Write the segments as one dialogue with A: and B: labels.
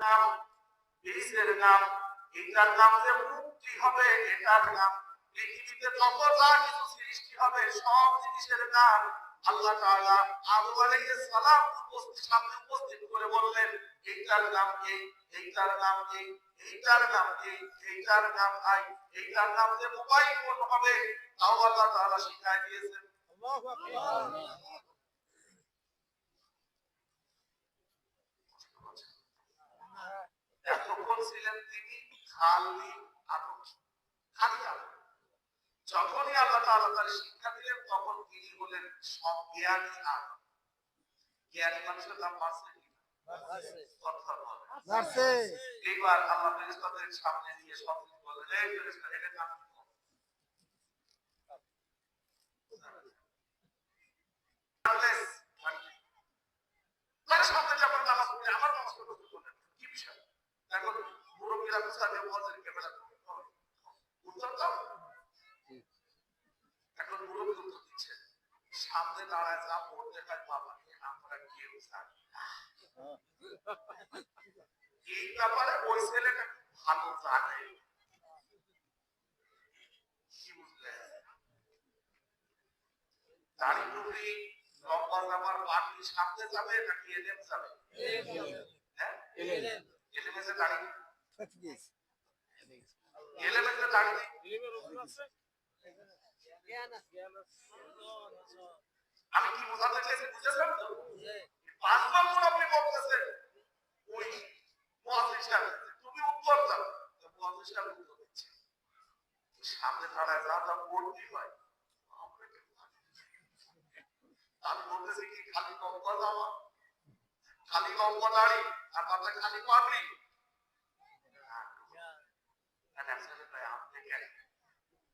A: নাম, বীজের নাম, এটার নাম যে মুক্তি হবে এটার নাম, পৃথিবীতে যত যা কিছু সৃষ্টি হবে সব জিনিসের নাম আল্লাহ তাআলা আদম আলাইহিস সালাম সামনে উপস্থিত করে বললেন এইটার নাম এই, এইটার নাম এই, এইটার নাম এই, এইটার নাম আই, এইটার নাম যে মোবাইল ফোন হবে তাও আল্লাহ তাআলা শিখায় দিয়েছেন। আল্লাহু আকবার। এতক্ষণ ছিলেন তিনি খালি আদম, খালি আদম। যখনই আল্লাহ তাআলা তার শিক্ষা দিলেন তখন তিনি হলেন সব জ্ঞানী আদম। জ্ঞানী মানুষের নাম বাড়ছে কি? বাড়ছে। এইবার আল্লাহ ফেরেশতাদের সামনে নিয়ে সব বলেন, এই ফেরেশতা এটার নাম কি? তার সামনে যখন নামাজ পড়ে আমার নামাজ পড়তে বললেন কি বিষয়? এখন মুরব্বীরা বুঝাতে বলছেন ক্যামেরা উত্তর দাও। এখন মুরব্বী উত্তর দিচ্ছে, সামনে দাঁড়ায় যা পড়তে হয় বাবাকে আমরা কেউ জানি না। এই ব্যাপারে ওই ছেলেটা ভালো জানে। কি বুঝলেন? দাড়ি টুপি লম্বা জামার পাগড়ি সামনে যাবে নাকি এলেম যাবে? হ্যাঁ, এলেম এসে দাড়ি, এলেম এসে দাড়ি, আমি কি বোঝাতে চাইছি বুঝেছেন তো? 5 নম্বর আপনি বলতেছেন ওই মুয়াজ্জিন সাহেব তুমি উত্তর দাও, তো মুয়াজ্জিন সাহেব উত্তর দিচ্ছে সামনে দাঁড়ায় যা যা পড়তে হয় আমি বলতেছি কি খালি লম্বা জামা, খালি লম্বা দাড়ি আর মাথায় খালি পাগড়ি,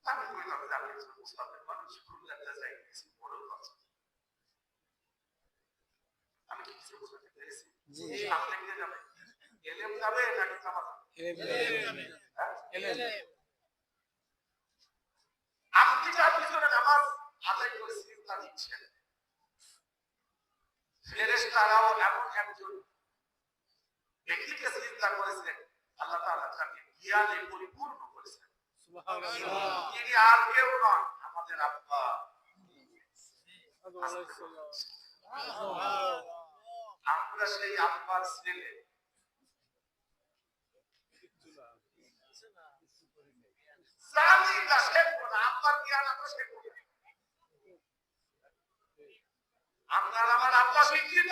A: আমি কইলাম যে আমি মুসলমান মানুষ খুলনাতে যাই কিছু বড় কথা আমি কি কিছু বুঝতে পেরেছি? জি সামনে কে যাবে? এলেম যাবে নাকি জামাত? এলেম যাবে। এলেম। আপনি যার পিছনে নামাজ আদায় করে সিজদা দিচ্ছেন, ফেরেশতারাও এমন একজন ব্যক্তিকে সিজদা করেছেন আল্লাহ তাআলা তাকে জ্ঞানে পরিপূর্ণ করেছেন। সুবহানাল্লাহ। তিনি আর কেউ নন আমাদের আব্বা আমরা সেই আব্বার ছেলে। জানি না শেখ না আব্বার জ্ঞান আমরা শেখ না। আপনার আমার আব্বা শিক্ষিত,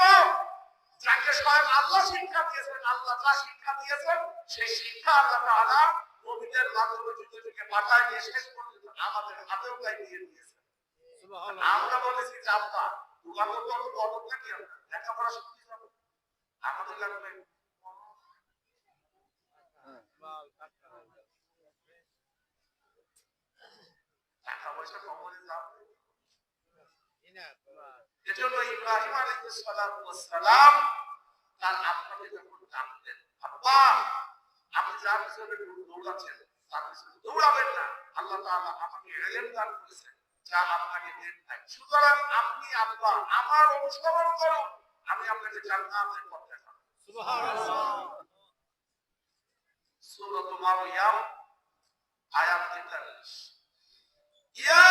A: যাকে স্বয়ং আল্লাহ শিক্ষা দিয়েছেন, আল্লাহ যা শিক্ষা দিয়েছেন সেই শিক্ষা আল্লাহ তাআলা নবীদের মাধ্যমে যুগে যুগে পাঠায় দিয়ে শেষ পর্যন্ত আমাদের হাতেও তাই দিয়ে দিয়েছেন। সুবহানাল্লাহ। আমরা বলেছি যে আব্বা তোমাদের তো বড় নাকি আমরা লেখাপড়া শিখতে যাব, আমাদের লাগবে টাকা পয়সা কমলে যাবে। এজন্য ইব্রাহিম আলাইহিস সালাতু ওয়াস সালাম তার আব্বাকে যখন ডাকলেন, আব্বা আপনি যার পিছনে দৌড়াচ্ছেন তার পিছনে দৌড়াবেন না, আল্লাহ তাআলা আমাকে ইলম দান করেছেন যা আপনাকে দেন নাই, সুতরাং আপনি আব্বা আমার অনুসরণ করুন, আমি আপনাকে জান্নাতের পথ দেখাবো। সুবহানাল্লাহ। সূরা মারইয়াম আয়াত 43। ইয়া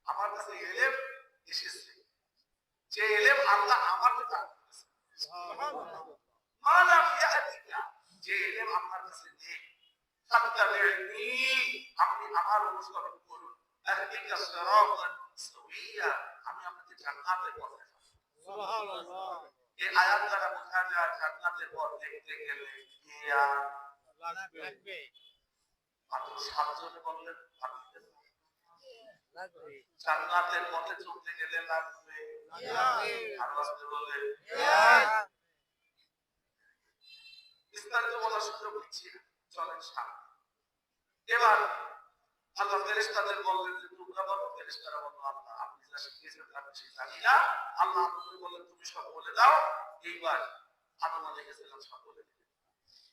A: আমার কাছে ইলম এসেছে, যে ইলম আল্লাহ আমাকে দান করেছেন। সুবহানাল্লাহ। মালাম ইয়াতিকা, যে ইলম আপনার কাছে নেই, ফাত্তাবিউনি, আপনি আমার অনুসরণ করুন, আহদিকা সিরাতান সাওয়িয়া, আমি আপনাকে জান্নাতের পথ দেখাবো। সুবহানাল্লাহ। এই আয়াত দ্বারা বোঝা যায় জান্নাতের পথ দেখতে গেলে জ্ঞান লাগবে। মাত্র 7 জনে বললেন জান্নাতের পথে চলতে গেলে লাগবে আর আসতে বলে বিস্তারিত বলার সুযোগ দিচ্ছি চলেন সামনে। এবার আল্লাহ ফেরেশতাদের বললেন যে তোমরা বলো, ফেরেশতারা বলল আল্লাহ আপনি যা শিখিয়েছেন তা বেশি জানি না। আল্লাহ আমাদের বললেন তুমি সব বলে দাও। এইবার আদম আলাইহিস সালাম সব বলে দিলেন।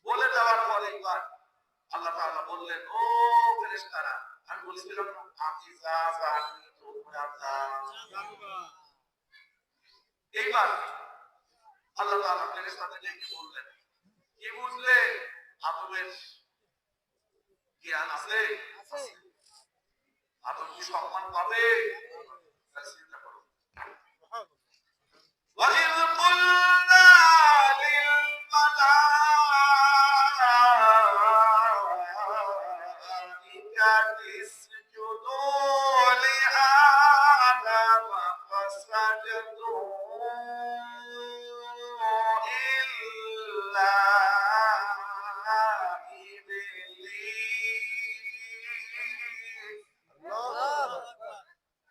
A: বলে দেওয়ার পর এইবার আল্লাহ তাআলা বললেন ও ফেরেশতারা আমি বলেছিলাম না আমি যা জানি তোমরা তা জানবা। এইবার আল্লাহ তাআলা ফেরেশতাদের ডেকে বললেন কি বুঝলে আদমের জ্ঞান আছে? আদম কি সম্মান পাবে? চিন্তা করো। وَإِذْ قُلْنَا لِلْمَلَائِكَةِ اسْجُدُوا لِآدَمَ فَسَجَدُوا إِلَّا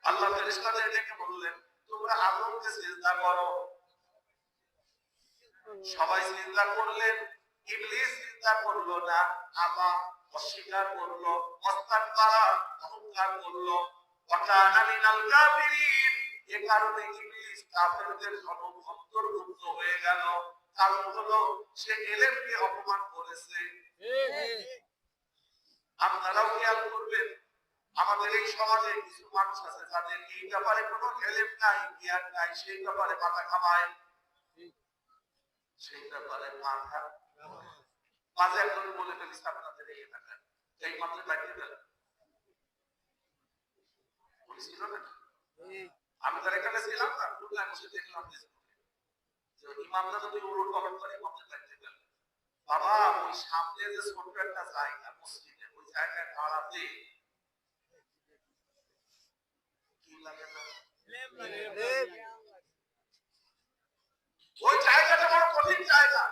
A: আল্লাহ ফেরেশতাদের ডেকে বললেন তোমরা আদমকে সিজদা করো। সবাই সিজদা করলেন, ইবলিস সিজদা করলো না, আবা অস্বীকার করলো, মুস্তাকবারা অহংকার করলো, ওয়াকানা মিনাল কাফিরিন। এই কারণে ইবলিস কাফেরদের অন্তর্ভুক্ত হয়ে গেল। কারণ হলো সে ইলমকে অপমান করেছে। আপনারাও খেয়াল করবেন আমাদের এই সমাজে কিছু মানুষ আছে যাদের এই ব্যাপারে কোনো এলেম নাই, জ্ঞান নাই, সেই ব্যাপারে মাথা ঘামায়, সেই ব্যাপারে মাথা মাঝে একজন বলে ফেলিস আপনাদের এই এলাকায় এই মাত্র বাইরে গেল বলেছিল না আমি তার এখানে ছিলাম না খুলনায় বসে দেখলাম যে ইমামরা যদি উলট কমেন্ট করে ইমামদের বাইরে গেল বাবা ওই সামনে যে ছোট্ট একটা জায়গা মসজিদে ওই জায়গায় দাঁড়াতে ওই জায়গাটা বড় কঠিন জায়গা।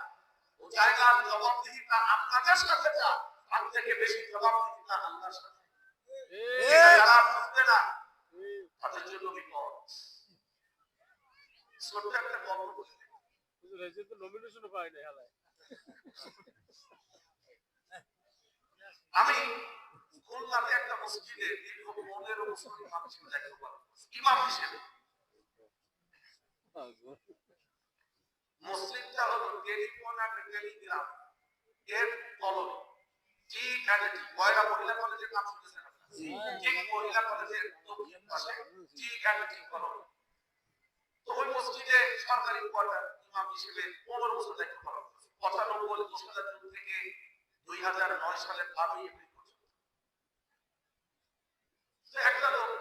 A: ওই জায়গার জবাবদিহিতা আপনাদের সাথে না, তার থেকে বেশি জবাবদিহিতা আল্লাহর সাথে। যারা বুঝবে না তাদের জন্য বিপদ। ছোট্ট একটা গল্প বলি আমি খুলনাতে একটা মসজিদে দীর্ঘ 15 বছর ইমাম হিসেবে দায়িত্ব পালন করছি। ইমাম হিসেবে মসজিদটা হলো টেলিফোন আর টেলিগ্রাম এর কলম জি একাডেমি মহিলা কলেজের নাম শুনেছেন আপনারা? জি মহিলা কলেজের দক্ষিণ পাশে জি একাডেমি কলম। তো ওই মসজিদে সরকারি কোয়ার্টার ইমাম হিসেবে 15 বছর দায়িত্ব পালন করছি। 95 2002 থেকে 2009 সালের 12 এপ্রিল পর্যন্ত। তো একটা লোক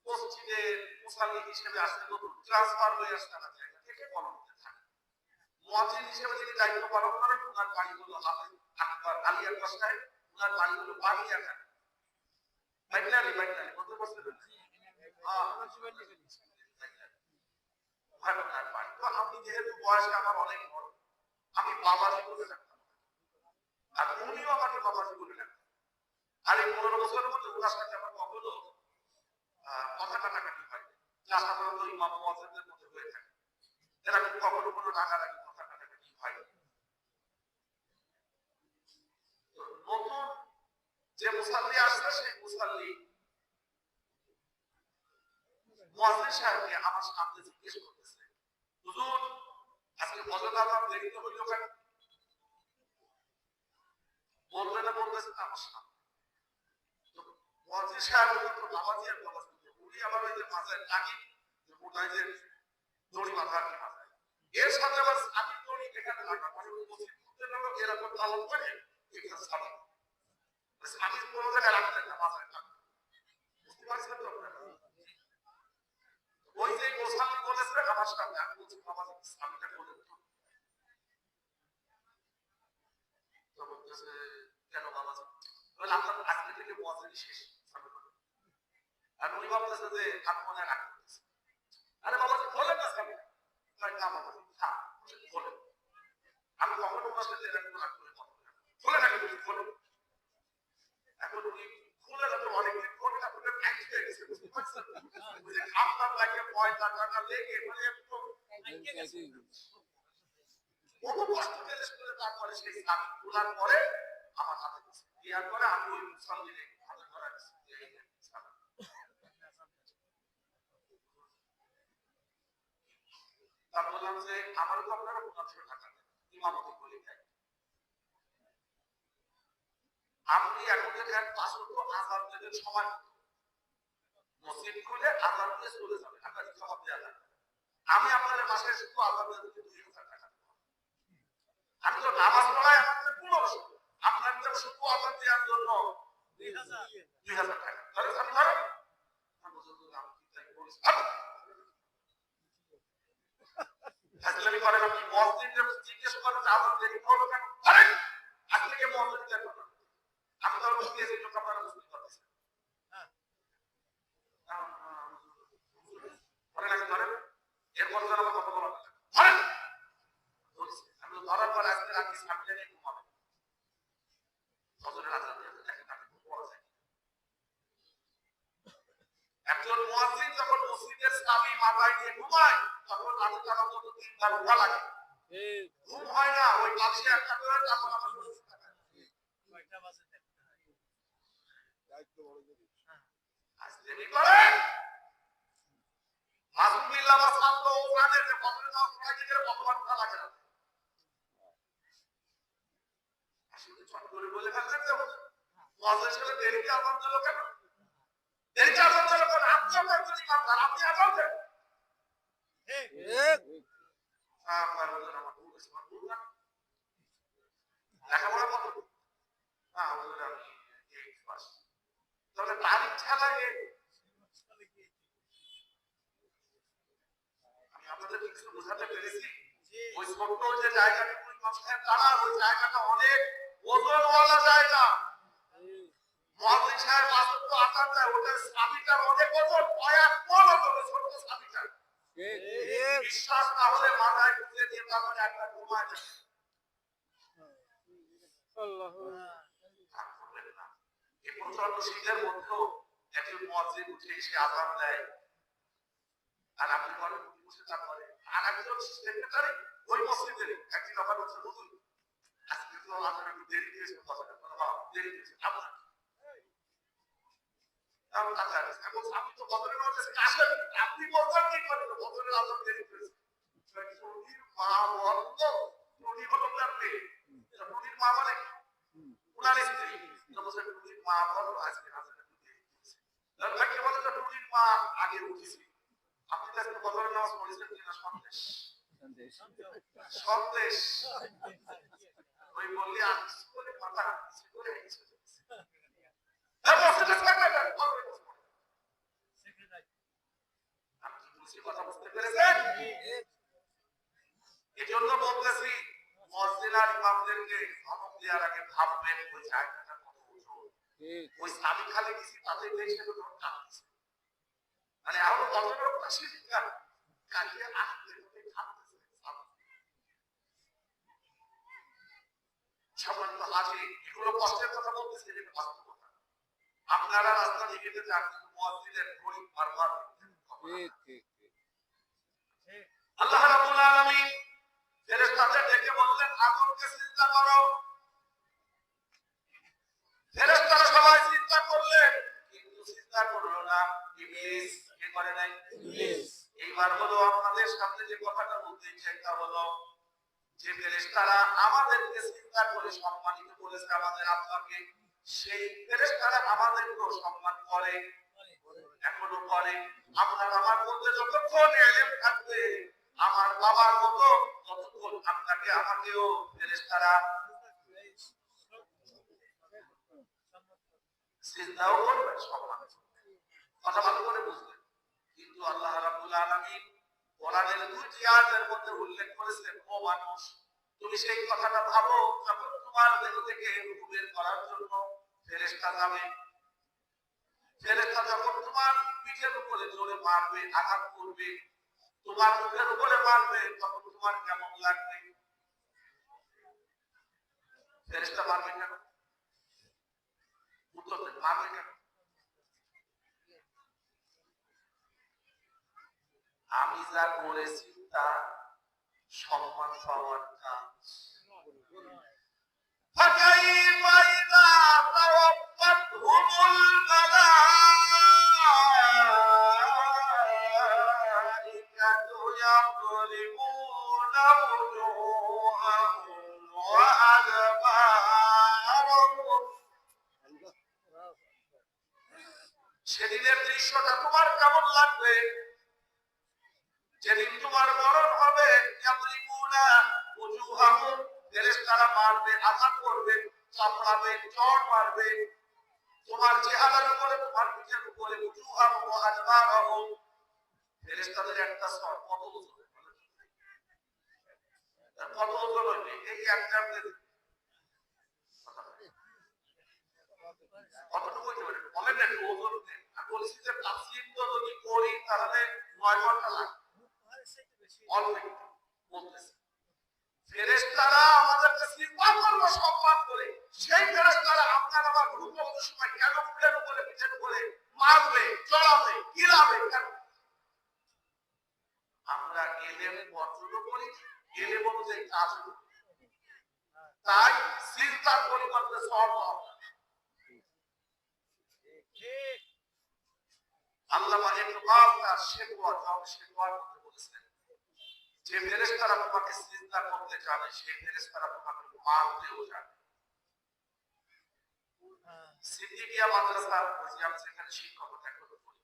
A: মসজিদের মুসাল্লি হিসেবে আসতে নতুন ট্রান্সফার হয়ে আসতে না জায়গা থেকে কলমতে থাকে। মুয়াজ্জিন হিসেবে যিনি দায়িত্ব পালন করেন ওনার বাড়ি হলো হাফেজ আকবর আলী আকবর সাহেব, ওনার বাড়ি হলো বাগিয়াঘাট বাইটনালি বলতে পারছেন ওনার বাড়ি। তো আমি যেহেতু বয়সে আমার অনেক বড় আমি বাবাজি বলে ডাকতাম আর উনিও আমাকে বাবাজি বলে ডাকতেন। আর এই 15 বছরের মধ্যে ওনার সাথে আমার কখনো কথা কাটাকাটি হয় যা সাধারণত ইমাম মুয়াজ্জিনদের মধ্যে হয়ে থাকে। এরা কিন্তু কখনো কোনো রাগারাগি কথা কাটাকাটি হয়। নতুন যে মুসাল্লি আসছে সেই মুসাল্লি মুয়াজ্জিন সাহেবকে আমার সামনে জিজ্ঞেস করতেছে হুজুর আজকে ফজর আযান দেরিতে হইল কেন? বলবে না বলতেছে আমার সামনে। তো মুয়াজ্জিন সাহেব তো নামাজি আর নামাজ উনি আবার ওই যে মাথায় টাকি যে মোটাই যে দড়ি বাঁধা কি মাথায় এর সাথে আবার আমি দড়ি এখানে লাগা মানে মসজিদ করতে লাগলো এরকম পালন করে এখানে সাদা আমি কোনো জায়গায় রাখতে না মাথায় টাকা বুঝতে পারছেন তো আপনারা? ওই যে মুসাল্লি বলেছে আমার সামনে আমি বলছি নামাজ ইসলামটা করে দিত তো বলতেছে কেন নামাজ বলে আপনার আজকে থেকে মুয়াজ্জিন শেষ আর উনি ভাবতেছে যে আমি মনে রাখতেছি আরে বাবা বলেন না সামনে তাই না বাবা হ্যাঁ বলেন আমি কখনো ওনার সাথে এরকম রাগ করে কথা বলি বলে রাখি বলেন টাকা লেগে মানে একটু বহু কষ্ট করে তারপরে সেই সাবি তোলার পরে আমার হাতে দেওয়ার পরে আমি ওই মুসল্লিদের হাতে ধরা তা বললাম যে আমার তো আপনারা 1500 টাকা ইমামতি বলে দেয় আপনি এখন দেখেন 500 আজান দেবের সময় মসজিদ খুলে আজান দিয়ে চলে যাবে আপনার জবাব দেওয়া লাগবে আমি আপনার মাসে শুধু আজান দিয়ে 2000 টাকা আমি তো নামাজ পড়াই আমাদের 1500 আপনার তো শুধু আজান দেওয়ার জন্য 2000 টাকা তাহলে আমি ধরেন আমি কি তাই বলছি হাজলামি করেন আপনি মসজিদে জিজ্ঞেস করেন যে আজান দেরি হলো কেন আরে আজকে কে মসজিদে কেন আমি তো বুঝতে এই লোক আপনারা বুঝতে পারছেন ধরেন আগে ধরেন এরপর যেন আমার কথা বলা ধরেন আমি ধরার পর আজকে রাখি সামনে নিয়ে ঘুমাবে ফজরের আজান দিয়ে দেখেন আপনি খুব বড় যায় একজন মুয়াজ্জিন যখন মসজিদের চাবি মাথায় নিয়ে ঘুমায় তখন রাতে টাকা মতো 3 বার উঠা লাগে ঘুম হয় না ওই বাক্সে একটা করে টাকা আমার কয়টা বাজে দেখতে হয় দায়িত্ব বড় জিনিস আজকে করেন আলহামদুলিল্লাহ মাসাল্লাহ ও প্রাণের যে ফজরের নামাজ পড়াই দিলে কতবার উঠা লাগে না আসলে ছোট করে বলে ফেললেন যে মুয়াজ্জিন সাহেব দেরিতে আজান দিল কেন দেরিতে আজান দিল কেন আপনি আপনার জন্য ইমানদার আপনি আজান দেন ঠিক আপনার বলেন আমার ভুল আছে আমার ভুল না লেখাপড়া কত হ্যাঁ আমাদের আমি 8 পাস তাহলে তারিখ ছাড়াই আমি আপনাদের কিছু বোঝাতে পেরেছি ওই ছোট্ট যে জায়গাটা পুরো মাসের তারা ওই জায়গাটা অনেক ওজনওয়ালা জায়গা মুয়াজ্জিন সাহেব আসল তো আসার যায় ওটার সাবিটার অনেক ওজন কয়েক মণ ওজন ছোট সাবিটা বিশ্বাস না হলে মাথায় ঢুকে দিয়ে তারপরে একটা ঘুমায় যায় আল্লাহ এই প্রচন্ড শীতের মধ্যেও একজন মুয়াজ্জিন উঠে এসে আযান দেয় আর আপনি বলেন বসে তারপরে আর একজন সেক্রেটারি ওই মসজিদের একদিন আমার হচ্ছে হুজুর আজকে তো আজান একটু দেরি দিয়েছে কথাটা দেরি দিয়েছে আপনার আমি তো বদরের নামাজে আসলে আপনি বলছেন কি করেন বদরের আজান দেরি করেছে নদীর মা বন্ধ নদী হলো তার মেয়ে নদীর মা মানে উনার স্ত্রী নদীর মা বলো আজকে আজান একটু দেরি করেছে তাকে বলে যে নদীর মা আগে উঠেছে আপনি তো আজকে বদরের নামাজ পড়েছেন কিনা সন্দেশ সন্দেশ ওই বললি আজ করে মাথা করে কথা বুঝতে পেরেছেন এই জন্য বলতেছি মুয়াজ্জিন আর ইমামদেরকে ধমক দেওয়ার আগে ভাববেন ওই জায়গাটা কত উঁচু ওই সাবি খালে কিছু তাতে দেশে তো কাজ মানে আরো কতটা পাশে কাজ কালিয়া আসতে হতে থাকতেছে সামান্য হাজি এগুলো কষ্টের কথা বলতেছে এটা বাস্তব কথা আপনারা রাস্তা দিকে যান মুয়াজ্জিনের গরিব বারবার ঠিক আল্লাহ রাব্বুল আলামিন ফেরেশতাদের ডেকে বললেন আগুনকে চিন্তা করো ফেরেশতারা সবাই চিন্তা করলেন কিন্তু চিন্তা করলো না ইবলিস কি করে নাই ইবলিস এইবার হলো আপনাদের সামনে যে কথাটা বলতে চাই তা হলো যে ফেরেশতারা আমাদেরকে চিন্তা করে সম্মানিত করেছে আমাদের আল্লাহকে সেই ফেরেশতারা আমাদেরকেও সম্মান করে এখনো করে আপনার আমার মধ্যে যতক্ষণ ইলম থাকবে আমার বাবার মতো ততক্ষণ আপনাকে আমাকেও ফেরেশতারা সিজদাও করবে সম্মান কথা ভালো করে বুঝবেন কিন্তু আল্লাহ রাব্বুল আলামিন কোরআনের দুইটি আয়াতের মধ্যে উল্লেখ করেছেন ও মানুষ তুমি সেই কথাটা ভাবো যখন তোমার দেহ থেকে রূহ বের করার জন্য ফেরেশতা যাবে ফেরেশতা যখন তোমার পিঠের উপরে জোরে মারবে আঘাত করবে তোমার মুখের উপরে মারবে তখন তোমার কেমন লাগবে ফেরেশতা মারবে কেন উত্তর দেন মারবে কেন যা করেছি তা সম্মান পাওয়ার কাজ। فكيف إذا توفتهم الملائكة يضربون وجوههم وأدبارهم সেদিনের দৃশ্যটা তোমার কেমন লাগবে? যেদিন তোমার মরণ হবে, ইয়াদরিবুনা ওয়াজুহাহুম, ফেরেশতারা মারবে, আঘাত করবে, চাপড়াবে, চড় মারবে তোমার চেহারার উপরে, তোমার পিঠের উপরে। ওয়াজুহাহুম ওয়া আদবারহুম, ফেরেশতাদের একটা সর কত ওজন, কত ওজন হবে? এই একটা কতটুকু হতে পারে বলেন না, একটু ওজন দেন। আমি বলছি যে তাফসীর তো যদি করি তাহলে 9 ঘন্টা লাগবে। অলরেডি বলতেছি ফেরেশতারা আমাদেরকে সিজদা করলো সম্মান করে, সেই ফেরেশতারা আপনার আমার ঘুমানোর সময় কেন ফুলের উপরে পিঠের উপরে মারবে, চড়াবে, গিলাবে কেন? আমরা এলেম অর্জন করি, এলেম অনুযায়ী কাজ করি, তাই সিজদার পরিবর্তে সওয়াব পাওয়া। আল্লামা ইবনে বাত্তা শেখওয়াত মধ্যে বলেছেন যে ফেরেশতারা তোমাকে সিজদা করতে জানে, সেই ফেরেশতারা তোমাকে মারতেও জানে। সিদ্দিকিয়া মাদ্রাসা আমি যেখানে শিক্ষকতা করি,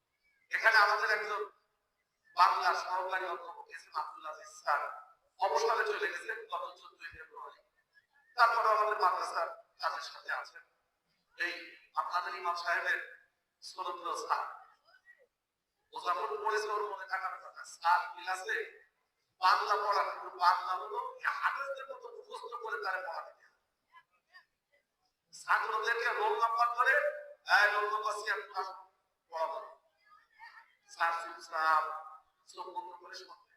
A: এখানে আমাদের একজন বাংলা সহকারী অধ্যাপক এসএম আব্দুল আজিজ স্যার অবসরে চলে গেছেন গত 14 ফেব্রুয়ারি। তারপরে আমাদের মাদ্রাসার তাদের সাথে আছেন এই আপনাদের ইমাম সাহেবের সরদ্র স্যার। ও যখন পড়েছে ওর মনে থাকার কথা, স্যার ক্লাসে বাংলা পড়া, কিন্তু বাংলা হলো হাদিসের মতো মুখস্থ করে তারা পড়াতে ছাত্রদেরকে রোল নাম্বার ধরে রোল নাম্বার সিয়ার পড়াবো। স্যার চুপচাপ চোখ বন্ধ করে শুনবে।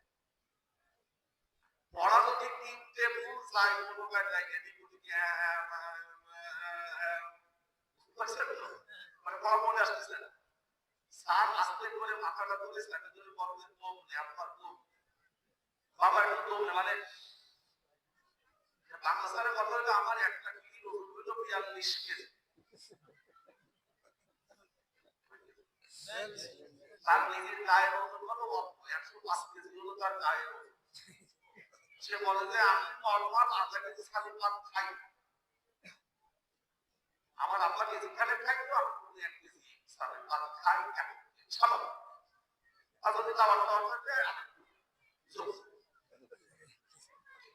A: পড়া যদি তিনটে ভুল যায়, কোনো কাজ এদিক ওদিক মানে পড়া মনে আসতেছে না। স্যার আস্তে করে মাথাটা তুলে স্যারকে ধরে বলবেন তোম নে আপনার তোম বাবা একটু তোম নে, মানে বাংলা স্যারের কথা হলো আমার একটা কিলো ওজন হলো 42 কেজি। তার নিজের গায়ের ওজন হলো 105 কেজি হলো তার গায়ের ওজন। সে বলে যে আমি নরমাল আধা কেজি খালি ভাত খাই, আমার আধা কেজি খালি খাই, তো আমি 1 কেজি সালের ভাত খাই স্বাভাবিক। আর যদি খাবার খাওয়া থাকে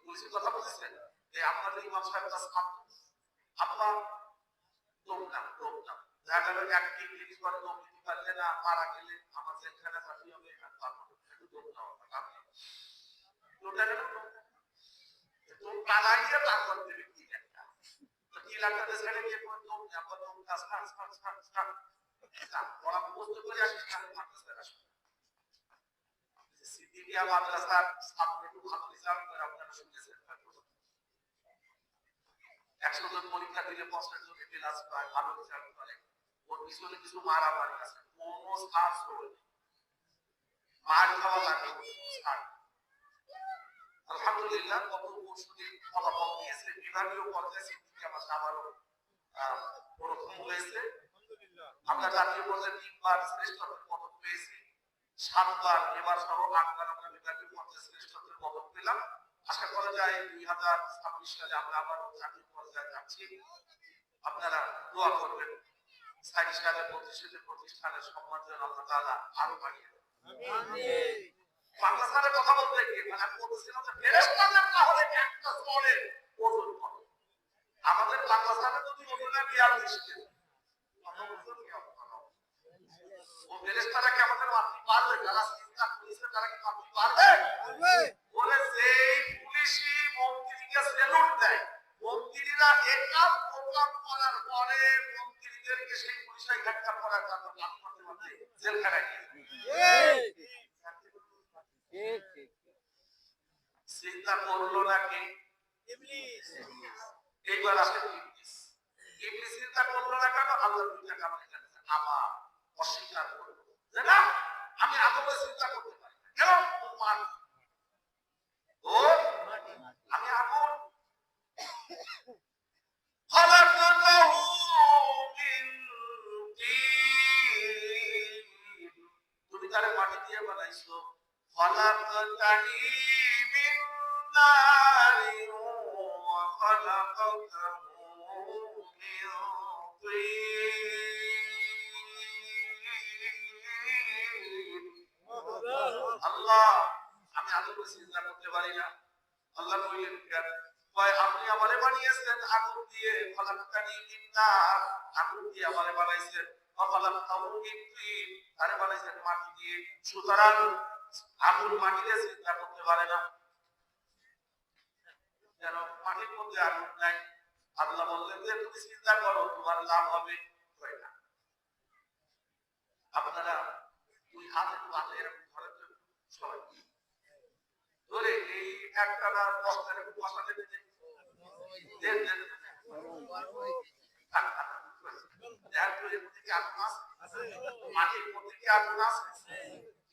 A: পুলিশের কথা বলেছেন যে আপনাদের ইমাম সাহেব কাছে আপনার দৌড়নাম দেখা গেল 1 ডিগ্রি করে দৌড় দিতে পারলে না, মারা গেলে আমার জেলখানা থাকতে হবে, একটু দৌড় নেওয়া তো কানাইয়া তারপর দেবে কি একটা তো কি লাগতে ছেড়ে গিয়ে কোন দৌড় না, আপনার দৌড় কাজ পড়া বুঝতে করে আসি সামনে মাদ্রাসায় আসবে। সিদ্দিকিয়া মাদ্রাসার ছাত্র একটু ভালো রেজাল্ট করে আপনারা শুনেছেন, 100 জন পরীক্ষা দিলে 50 জন ক্লাস পায়, ভালো রেজাল্ট করে। ওর পিছনে কিছু মারামারি আছে, কোনো ছাড় চলে মার খাওয়া লাগে ছাড়। আলহামদুলিল্লাহ গত পরশুদিন ফলাফল দিয়েছে বিভাগীয় পর্যায়ে সিদ্দিকিয়া মাদ্রাসা আবারও প্রথম হয়েছে। আমরা জাতীয় পর্যায়ে 3 বার শ্রেষ্ঠত্বের পদক পেয়েছি, 7 বার, এবার সহ 8 বার আমরা বিভাগীয় পর্যায়ে শ্রেষ্ঠত্বের পদক পেলাম। আশা করা যায় 2026 সালে আমরা আবার জাতীয় পর্যায়ে যাচ্ছি। আপনারা দোয়া করবেন প্রতিষ্ঠানের সম্মান যেন আল্লাহ তাআলা আরো বাড়িয়ে দেন। আমিন। বাংলা স্যারের কথা বলতে গিয়ে মানে আমি বলছিলাম যে ফেরেশতাদের তাহলে একটা স্তরের ওজন কত? আমাদের বাংলা স্যারের যদি ওজন 42 কেজি, ও ফেরেশতারা কি আমাদের মারতে পারবে? যারা চিন্তা করেছে তারা কি মারতে পারবে? বলে যেই পুলিশি মন্ত্রীকে সেলুট দেয়, মন্ত্রীরা একা প্রোগ্রাম করার পরে মন্ত্রীদেরকে সেই পুলিশাই ঘাটকা করার জন্য আপনাদের মধ্যে জেলখানায় নিয়ে চিন্তা করলো নাকি ইবলিস? এইবার আসে ইবলিস। ইবলিস চিন্তা করলো না কেন? আল্লাহ দুইটা কারণে জানেন। আমার অস্বীকার করলো যে না আমি আদমে চিন্তা করতে পারি না, কেন? তোমার خلقتني من نار وخلقته من طين আল্লাহ আমি আদমকে সিজদা করতে পারি না আল্লাহ কইলেন কেন কয় আপনি আমারে বানিয়েছেন আগুন দিয়ে খলাকতানি মিন নার আগুন দিয়ে আমারে বানাইছেন খলাকতাহু মিন তিন আরে বানাইছেন মাটি দিয়ে সুতরাং আগুন মাটিতে সিজদা করতে পারে না কেন মাটির মধ্যে আগুন নাই আল্লাহ বললেন যে তুমি সিজদা করো তোমার লাভ হবে কয় না আপনারা দুই হাত একটু হাতে এরকম ধরে সবাই ধরে এই একটা না দশটার একটু বসাতে দিতে দেন দেন মাটির মধ্যে কি আগুন আছে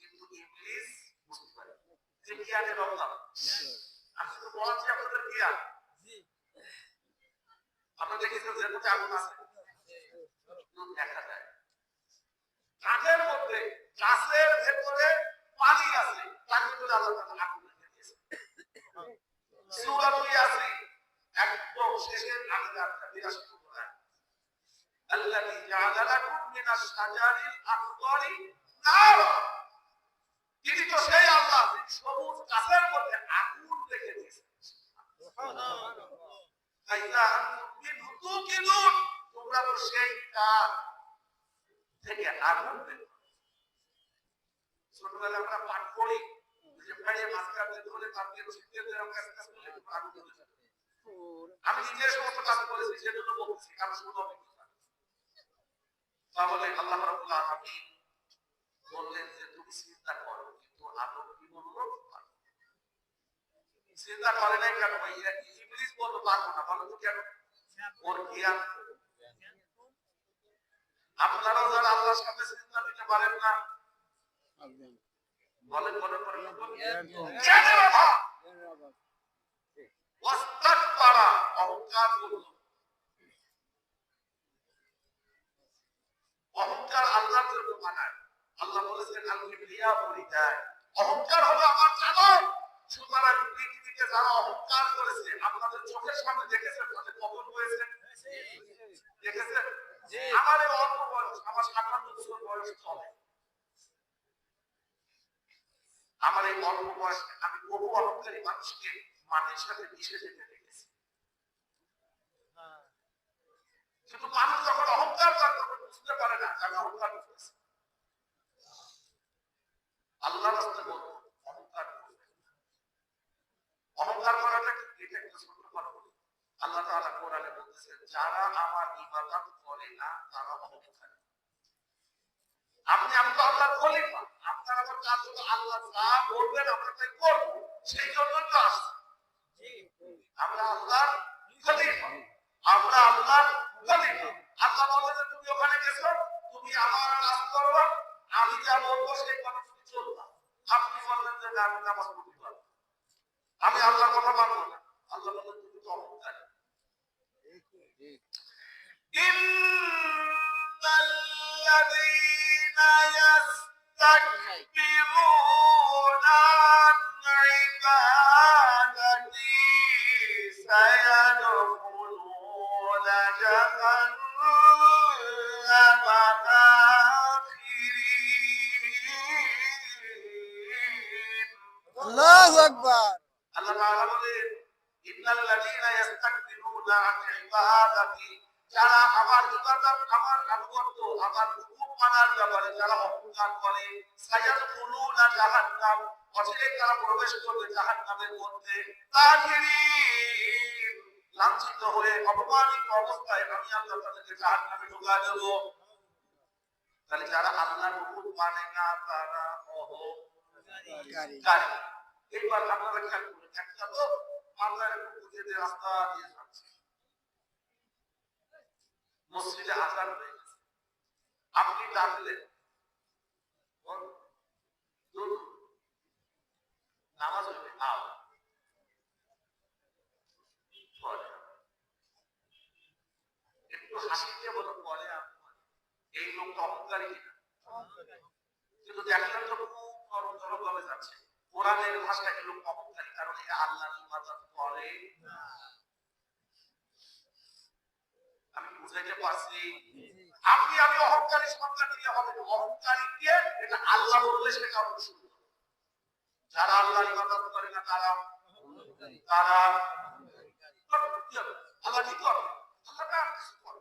A: কিন্তু ইবলিস বুঝতে পারে যে জ্ঞানের অভাব আমি তো বলছি আপনাদের জ্ঞান আপনারা দেখেছেন যে মধ্যে আগুন আছে দেখা যায় কাঠের মধ্যে গাছের ভেতরে পানি আছে তার ভিতরে আল্লাহ তাআলা আগুন রেখে দিয়েছে সূরাতুল ইয়াসিন একদম শেষের আয়াতটা 82 নম্বর আয়াত আল্লাযী জাআলা লাকুম মিনাশ শাজারিল আখদারি নারা তিনি তো সেই আল্লাহ সবুজ গাছের মধ্যে আগুন রেখে দিয়েছেন সুবহানাল্লাহ আইয়া আনতুম মিনহু তুকিদুন তোমরা তো সেই কাঠ থেকে আগুন বের করো ছোটবেলায় আমরা পাঠ করি যে ভাইয়ে মাছ কাটতে ধরে তাকে ছিটকে দেওয়ার কাজ করলে আগুন ধরে যাবে আমি নিজে সমস্ত কাজ করেছি সেজন্য বলছি কারণ শুধু অভিজ্ঞতা তাহলে আল্লাহ রাব্বুল আলামিন বললেন যে তুমি চিন্তা করো কিন্তু আদম কি বললো চিন্তা করে নাই কেন ভাইয়া ইবলিস বলতে পারবো না বলো তো কেন ওর জ্ঞান আপনারাও যারা আল্লাহর সামনে চিন্তা দিতে পারেন না বলেন বলেন জ্ঞানের অভাব ওয়াস্তাকবারা অহংকার করল অহংকার আল্লাহর জন্য বানায় আল্লাহ বলেছেন আল কিবরিয়া বলিদায় অহংকার হলো আমার চাদর সুতরাং পৃথিবীতে যারা অহংকার করেছে আপনাদের চোখের সামনে দেখেছেন তাদের পতন হয়েছে দেখেছেন আমার এই অল্প বয়স আমার 57 বছর বয়স চলে আমার এই অল্প বয়সে আমি বহু অহংকারী মানুষকে মাটির সাথে মিশে যেতে দেখেছি কিন্তু মানুষ যখন অহংকার করে তখন বুঝতে পারে না যে অহংকার করতেছে আল্লাহ রাস্তায় বলবো অহংকার করবে অহংকার করাটা কি এটা একটা ছোট কথা বলি আল্লাহ তাআলা কোরআনে বলতেছেন যারা আমার ইবাদত করে না তারা অহংকারী আপনি আমি তো আল্লাহর খলিফা আপনার আমার কাজ হলো আল্লাহ যা বলবেন আমরা তাই করব সেই জন্যই তো আসছি আমরা আল্লাহর খলিফা আমরা আল্লাহর খলিফা আল্লাহ বলেন তুমি ওখানে গেছো তুমি আমার কাজ করবে আমি যা বলবো সেই কথা তুমি চলবা আপনি বললেন যে আমি নামাজ পড়তে পারবো আমি আল্লাহর কথা মানব না আল্লাহ বলেন তুমি তো অহংকারী ইন্নাল্লাযীনা ইয়াস্তাকবিরুনা আন ইবাদাতি সায়াদখুলুনা জাহান্নামা দাখিরিন আল্লাহু আকবার আল্লাহ তাআলা বলেন ইন্নাল্লাযীনা ইয়াস্তাকবিরুনা আন ইবাদাতি যারা আমার ইবাদত আমার আনুগত্য আমার হুকুম মানার ব্যাপারে যারা অহংকার করে সায়াদখুলুনা জাহান্নাম অচিরেই তারা প্রবেশ করবে জাহান্নামের মধ্যে দাখিরিন লাঞ্ছিত হয়ে অপমানিত অবস্থায় আমি আল্লাহ তাদেরকে জাহান্নামে ঢুকায় দেব তাহলে যারা আল্লাহর হুকুম মানে না তারা অহংকারী এইবার আপনারা খেয়াল করুন একটা তো মাথায় বুঝে দিয়ে রাস্তা দিয়ে যাচ্ছে মসজিদে আযান হয়ে গেছে আপনি ডাকলেন নামাজ হইবে আও একটু হাসি দিয়ে বলো পরে এই লোকটা অহংকারী কিনা কিন্তু দেখলেন তো খুব নরম ভাবে যাচ্ছে কোরআনের ভাষা হলো অহংকারী, কারণ এটা আল্লাহর ইবাদত করে না। আমি বুঝাইতে পারছি? আপনি আমি অহংকারী সংজ্ঞা দিলে হবে না। অহংকারী কে? এটা আল্লাহ বললে সেটা অবশ্যই। যারা আল্লাহর ইবাদত করে না তারা তারা আল্লাহ কি করে? আল্লাহ না কিছু করে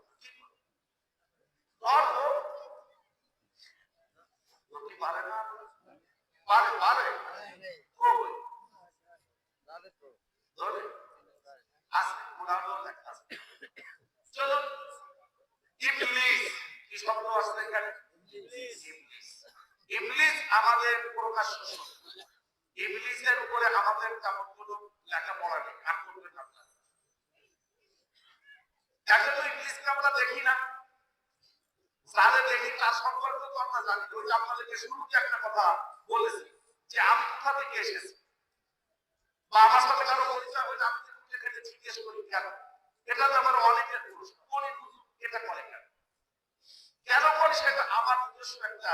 A: ধর্ম কি পারে না? পারে পারে কই ধরে আছে কোরআনও লেখা আছে। চলো ইবলিস কি শব্দ আছে এখানে? ইবলিস। ইবলিস আমাদের প্রকাশ্য শত্রু। ইবলিসের উপরে আমাদের তেমন কোনো লেখাপড়া নেই, আর করবেন আপনারা। এখন তো ইবলিসকে আমরা দেখি না, যারা দেখি তার সম্পর্কে তো আমরা জানি। ওই যে আপনাদেরকে শুরুতে একটা কথা বলেছি যে আমি কোথা থেকে এসেছি, বা আমার সাথে কারো পরিচয় হলে আমি এখানে জিজ্ঞেস করি কেন। এটা তো আমার অনেকের প্রশ্ন, অনেক এটা করে কেন, কেন করে সেটা আমার নিজস্ব একটা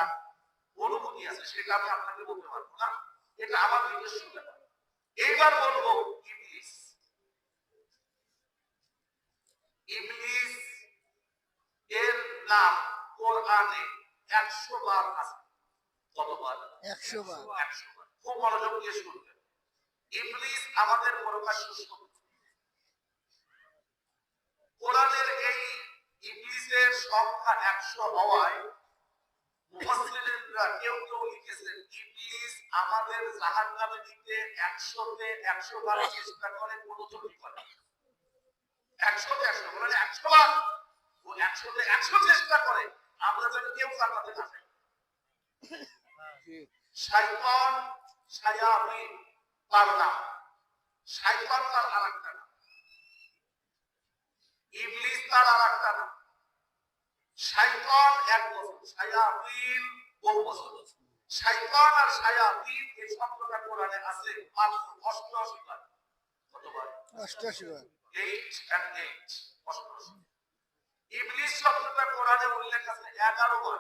A: অনুভূতি আছে, সেটা আমি আপনাকে বলতে পারবো না, এটা আমার নিজস্ব ব্যাপার। এইবার বলবো ইবলিস। ইবলিস এর নাম কোরআনে 100 বার আছে। কতবার? 100 বার। 100 বার। খুব মনোযোগ দিয়ে শুনবেন। ইবলিস আমাদের প্রকাশ্য শত্রু। কোরআনের এই ইবলিসের সংখ্যা 100 হওয়ায় মুফাসসিরিনরা কেউ কেউ লিখেছেন ইবলিস আমাদের জাহান্নামে দিতে 100 তে 100 বার চেষ্টা করে, কোনো ত্রুটি করে। 100 তে 100 মানে 100 বার ও 100 তে 100 চেষ্টা করে আমরা যেন কেউ জান্নাতে না যাই। শয়তান শায়াতিন তার নাম, শয়তান তার আরেকটা নাম, ইবলিস তার আরেকটা নাম। শয়তান এক বছর, শায়াতিন বহু বছর। শয়তান আর শায়াতিন এই শব্দটা কোরআনে আছে মাত্র 88 বার। কতবার? 88 বার। 8 and 8 88। ইবলিস শব্দটা কোরআনে উল্লেখ আছে 11 বার।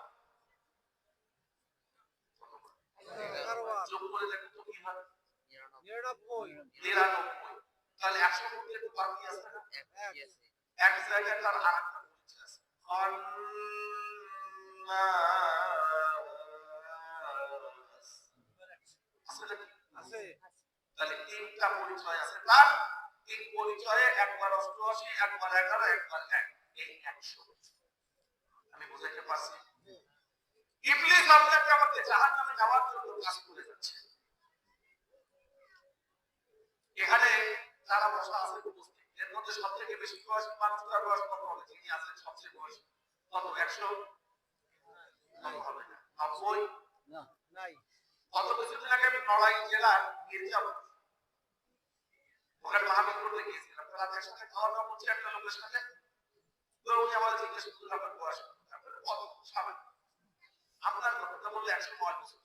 A: 11 বার যোগ করে দেখো তো কি হয়? 99। তাহলে 100 মধ্যে একটু বাকি আছে না? এক জায়গায় তার আরেকটা পরিচয় আছে, আছে। তাহলে তিনটা পরিচয় আছে তার। তিন পরিচয়ে একবার 88, একবার 11, একবার 1, এই 100। আমি বুঝাইতে পারছি? ইবলিস আপনাকে আমাকে জাহান্নামে যাওয়ার জন্য কাজ করে যাচ্ছে। এখানে যারা বসা আছে উপস্থিত, এর মধ্যে সবথেকে বেশি বয়সী মানুষটার বয়স কত হবে? যিনি আছেন সবচেয়ে বয়সী কত? 100 কত হবে না? 90 না নাই। কত কিছুদিন আগে আমি নড়াইল জেলার মির্জাপুর ওখানে মাহফিল করতে গিয়েছিলাম। তারা একসাথে খাওয়া দাওয়া করছে একটা লোকের সাথে। তো উনি আমাদের জিজ্ঞেস করলেন আপনার বয়স কত? স্বাভাবিক আপনার কথা বললে 109 বছর।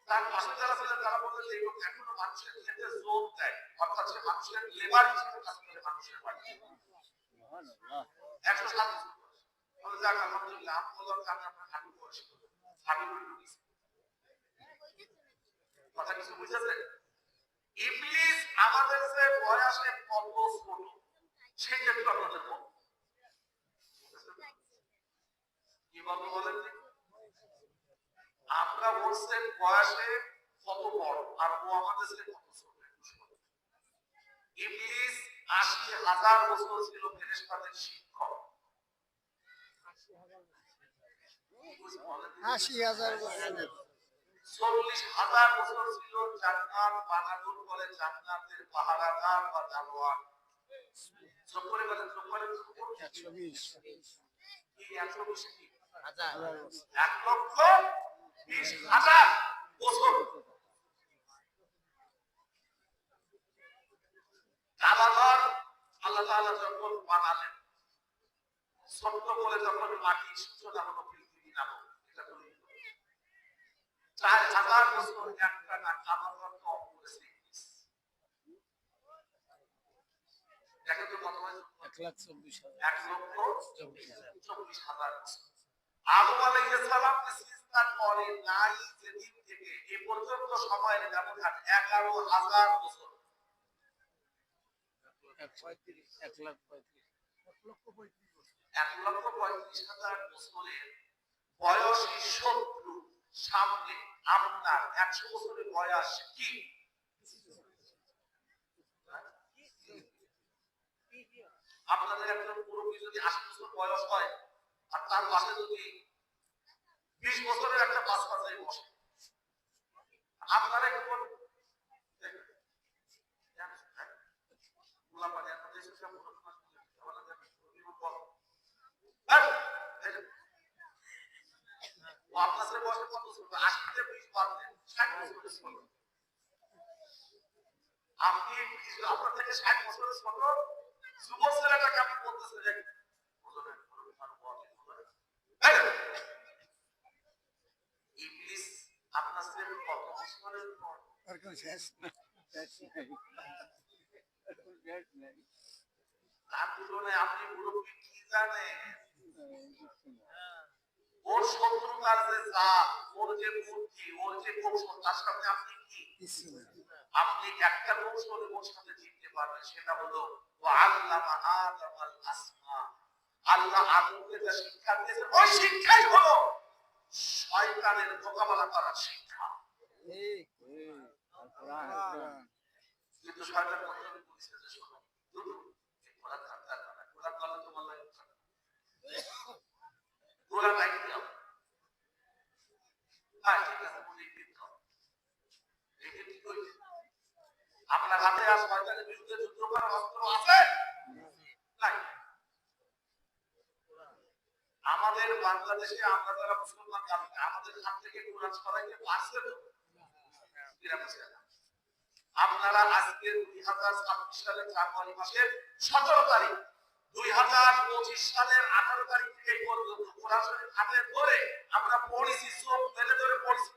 A: তার পাশে যারা ছিলেন তারা বললেন এই লোক এখনো মানুষের খেতে জোর দেয়, অর্থাৎ সে মানুষের লেবার হিসেবে কাজ করে মানুষের বাড়ি। 107 বছর। যাক আলহামদুলিল্লাহ, আমি বললাম যে আমি আপনার হাঁটু বয়স হাঁটু ঢুকিয়েছি। কথা কিছু বুঝেছেন? ইবলিস আমাদের যে বয়সে কত ছোট সেটা একটু আপনাদের বলবো। কি বলবো বলেন? আমরা বলছেন বয়সে কত বড়, আর ও আমাদের থেকে কত ছোট। ইবলিস 80,000 বছর ছিল ফেরেশতাদের শিক্ষক। 80,000 বছর। 40,000 বছর ছিল জান্নাত বানানোর পরে জান্নাতের পাহারাদার বা দারোয়ান। যোগ করে বলেন, যোগ করে 120 কি 120 কি হাজার 1,20,000 বছর। কাবাঘর আল্লাহ তাআলা যখন বানালেন, ছোট্ট করে যখন মাটির সূচনা হলো পৃথিবী নামক, এটা তৈরি হলো 4,000 বছর একটা না কাবাঘর কম করেছে। দেখেন তো কত হয়? 1,24,000 বছর। আদম আলাইহিস সালামকে সিজদা করে নাই যেদিন থেকে এ পর্যন্ত সময়ের ব্যবধান 11,000 বছর। 1,35,000 বছরের বয়সী শত্রু সামনে আপনার 100 বছরের বয়স কি? আপনাদের একজন মুরব্বী যদি 80 বছর বয়স হয় আর তার পাশে যদি 20 বছরের একটা বাচ্চা যায় বসে, আপনারা কি করবেন? আপনাদের বয়সে কত ছোট? 80 থেকে 20 বাড়বে 60 বছরের ছোট। আপনি আপনার থেকে 60 বছরের ছোট যুবক ছেলেটাকে আপনি বলতেছেন যে ইবলিস আপনার থেকে কত বছরের পর আর কোন শেষ নাই, তার তুলনায় আপনি মুরব্বী কি জানেন? ওর শত্রুতার যে জাত, ওর যে বুদ্ধি, ওর যে কৌশল, তার সাথে আপনি কি? আপনি একটা কৌশলে ওর সাথে জিততে পারবেন, সেটা হলো আল্লামা আদম আল আসমা। আল্লাহ আদমকে যা শিক্ষা দিয়েছেন ওই শিক্ষাই হলো শয়তানের মোকাবেলা করার শিক্ষা। কিন্তু শয়তান প্রথমে বলেছে যে শোনো কোরআন কাটতে না, কোরআন বলে তোমার লাগে কোরআন রাখি দাও। হ্যাঁ ঠিক আছে, মনে দিও এটা কি কইছে? আপনার হাতে আর শয়তানের বিরুদ্ধে যুদ্ধ করার অস্ত্র আছে নাই? আমাদের বাংলাদেশে আমরা যারা মুসলমান আমাদের হাত থেকে কোরআন সরাইতে পারছে তো? আপনারা আজকে 2026 সালের জানুয়ারি মাসের 17 তারিখ 2025 সালের 18 তারিখ থেকে কোরআন শরীফ হাতে ধরে আমরা পড়েছি, সব মেলে ধরে পড়েছি।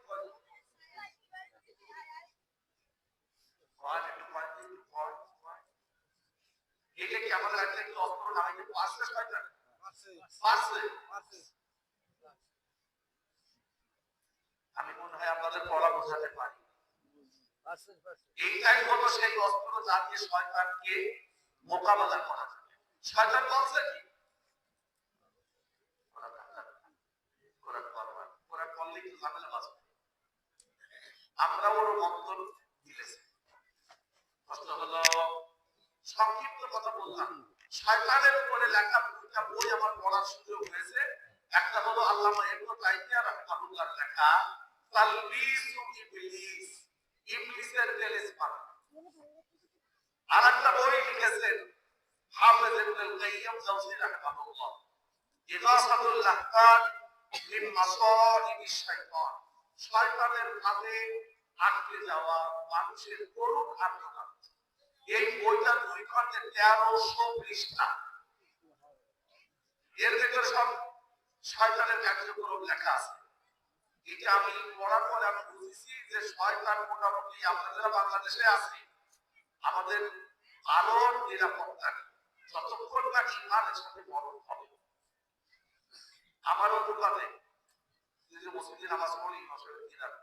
A: এটা কি আমাদের একটা কি অস্ত্র নামাইতে পারছে শয়তান? পারছে। আমি মনে হয় আপনাদের পড়া বোঝাতে পারি। এইটাই হলো সেই অস্ত্র যা দিয়ে শয়তানকে মোকাবেলা করা যাবে। শয়তান বলছে কি কোরআন পড়লে কি ঝামেলা বাঁচবে, আমরা ওর মন্তর দিলেছি। প্রশ্ন হলো, সংক্ষিপ্ত কথা বললাম, শয়তানের উপরে লেখা দুইটা বই আমার পড়ার সুযোগ হয়েছে। একটা হলো আল্লামা ইবনে তাইমিয়া রাহিমাহুল্লাহর লেখা তালবিসু ইবলিস, ইবলিসের তেলিসমান। আর একটা বই লিখেছেন হাফেজ ইবনুল কাইয়্যিম জাওজি রাহিমাহুল্লাহ, ইগাসাতুল লাহফান মিন মাসারিবিশ শাইতান, শয়তানের ফাঁদে আটকে যাওয়া মানুষের করুণ আত্মঘাত। এই বইটা 2 খণ্ডে 1300 পৃষ্ঠা। এর ভিতরে সব শয়তানের কার্যক্রম লেখা আছে। এটা আমি পড়ার পরে আমি বুঝেছি যে শয়তান মোটামুটি আমরা যারা বাংলাদেশে আছি আমাদের আলোর নিরাপত্তা নেই যতক্ষণ না ইমানের সাথে মরণ হবে। আমারও দোকানে যে মসজিদে নামাজ পড়ি মাসের কিরাত,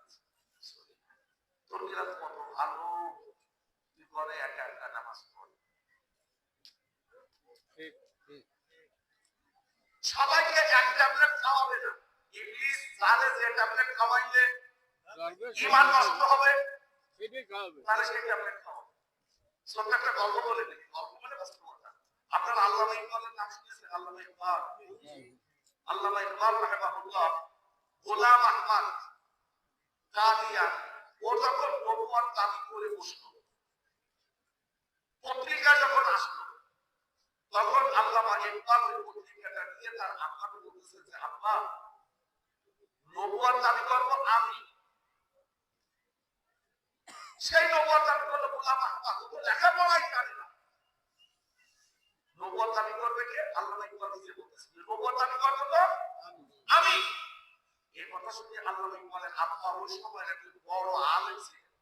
A: তোর কিরাত কত ভালো, তুই ঘরে একা একা নামাজ পড়ি। সবাইকে এক ট্যাবলেট খাওয়াবে না, ইবলিস জানে যে ট্যাবলেট খাওয়াইলে ঈমান নষ্ট হবে, তাহলে সেই ট্যাবলেট খাওয়াবে। ছোট্ট একটা গল্প বলে দিই, গল্প মানে বাস্তবতা। আপনারা আল্লামা ইকবালের নাম শুনেছেন? আল্লামা ইকবাল, আল্লামা ইকবাল রাহিমাহুল্লাহ গোলাম আহমদ কাদিয়ানী, ও যখন নবুয়ত দাবি করে বসলো, পত্রিকা যখন আসলো, তখন আল্লামা ইকবাল ওই পত্রিকাটা নিয়ে তার আব্বাকে বলতেছে যে আব্বা, নবুয়ত দাবি করব আমি। সেই নবুয়ত দাবি করলো গোলাম আহমদ, ও তো লেখাপড়াই জানে না। নবুয়ত দাবি করবে কে? আল্লামা ইকবাল নিজে বলতেছে নবুয়ত দাবি করব তো আমি। এই কথা শুনে আল্লামা ইকবালের আব্বা ওই সময় একজন বড় আলেম ছিলেন,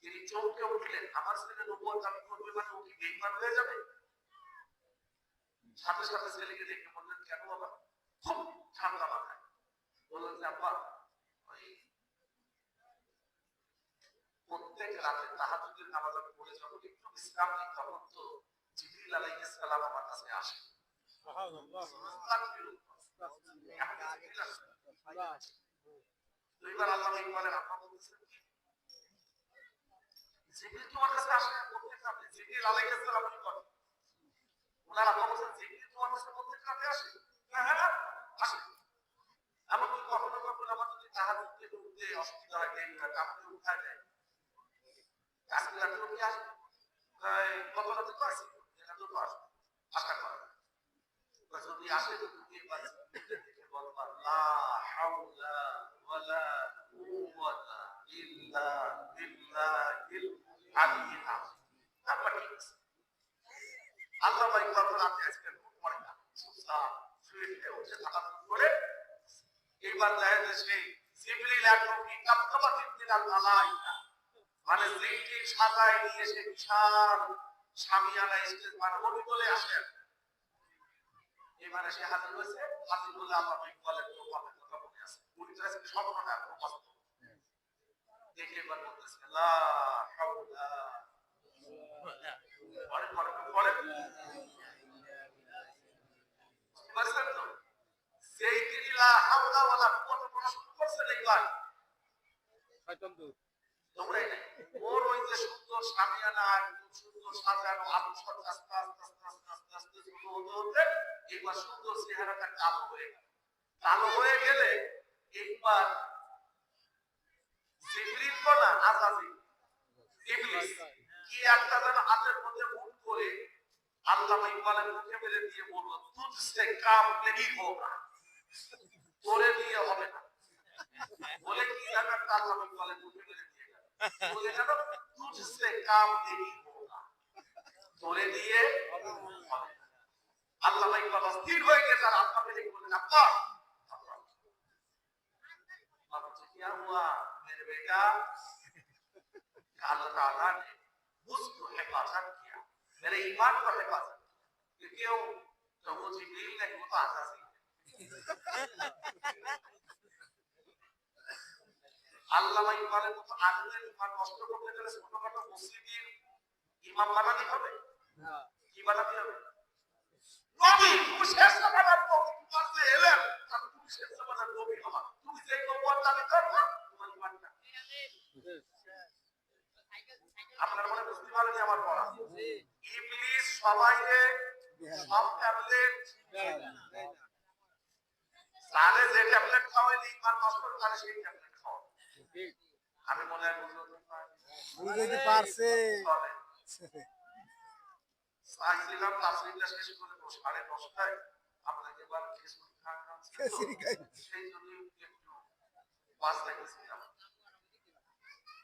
A: তিনি চমকে উঠলেন, আমার ছেলে নবুয়ত দাবি করবে মানে ও কি বেঈমান হয়ে যাবে? সাথে সাথে ছেলেকে দেখে বললেন কেন বাবা? খুব ঠান্ডা মাথায় বললেন যে আব্বা ওই প্রত্যেক রাতে তাহাজ্জুদের নামাজ আমি পড়ে যখন একটু বিশ্রাম নিই তখন তো জিবরিল আলাইহিস সালাম আমার কাছে আসে। সুবহানাল্লাহ। দুইবার আল্লাহ বলেন আব্বা বলতেছেন কি জিবরিল তোমার কাছে আসে প্রত্যেক রাতে? জিবরিল আলাইহিস সালাম কি করে? ওনার আব্বা বলছেন জিবরিল তোমার কাছে প্রত্যেক রাতে আসে? হ্যাঁ হ্যাঁ আসে। এমনকি কখনো কখনো আমার যদি তাহাজ্জুদ থেকে উঠতে অসুবিধা হয়, দেরি হয়, কাপড়ে উঠা যায়, আজকে রাতে কি আসবে? গত রাতে তো আসে, রাতে তো আসবে, আশা করা যায়। যদি আসে তো তুমি এবার দেখে বলবা লা হাওলা ওয়ালা কুওয়াতা ইল্লা বিল্লাহিল আলিয়্যিল আযীম। তারপর ঠিক আছে। আল্লাহ ভাই গত রাতে আজকে ঘুম পড়ে না, চুপচাপ শুয়ে উঠে তাহাজ্জুদ করে এবার দেখা যায় সেই জিবরিল একদম কি কাবকাবাতিন মিনাল মালাইকা, মানে জিনকে সাজায় নিয়ে সে বিশাল সামিয়ানা স্টেজ বানানো চলে আসে। এবারে সে হাজির হয়েছে, হাজির হলে আল্লাহ বলেন তো কথা কথা বলে আছে উনি তো আজকে স্বপ্নটা প্রকাশ দেখে এবার বলতেছে লা হাওলা পরে পরে পরে বুঝছেন তো সেই তিনি লা হাওলা ওয়ালা কুওয়াতা বলা শুরু করছেন এইবার শয়তান দূর তোমরাই নাই ওর ওই যে সুন্দর সামিয়ানা সুন্দর সাজানো আলো সজ্জা আস্তে আস্তে আস্তে আস্তে আস্তে শুরু হতে এবার সুন্দর চেহারাটা কালো হয়ে গেল। কালো হয়ে গেলে একবার জিবরিল তো না আযাজিল ইবলিস কি একটা যেন হাতের মধ্যে মুঠ করে আল্লাহ ইকবালের মুখে মেরে দিয়ে বলল তুঝসে কাম নেই হোগা, তোরে দিয়ে হবে না। বলে কি যেন একটা আল্লাহ ইকবালের মুখে মেরে দিয়ে গেল, বলে যেন তুঝসে কাম নেই হোগা, তোরে দিয়ে হবে না। আল্লাহ ইকবাল স্থির হয়ে গেছে আর আল্লাহ মেরে বললেন আব্বা क्या हुआ मेरे बेटा, अल्लाह ताला ने मुझको हिफाजत किया, मेरे ईमान को हिफाजत किया। क्यों? तो वो जिब्रील नहीं, वो तो आज़ाज़ील আল্লাহ ইকবালের মতো আজমের ইমান নষ্ট করতে গেলে ছোটখাটো মসজিদের ইমাম বানাতে হবে না, কি বানাতে হবে? নবী, তুমি শেষ জামানার নবী, তোমার যে এলেন তাহলে তুমি শেষ জামানার নবী হবা। তুমি যে নবুয়ত দাবি করবা তোমার ইমান না। আপনার মনে বুঝতে পারেনি আমার পড়া? ইবলিস সবাইকে সব ট্যাবলেট তাহলে যে ট্যাবলেট খাওয়াইলে ইমান নষ্ট করে সেই ট্যাবলেট খাওয়া। আমি মনে হয় বুঝতে পারছি। সাইছিলাম তাসরিটা শেষ করে 9:30টায় আপনাকে এবার খিচুড়ি খাওয়ানো সেই জন্য একটু পাস লাগছিলাম।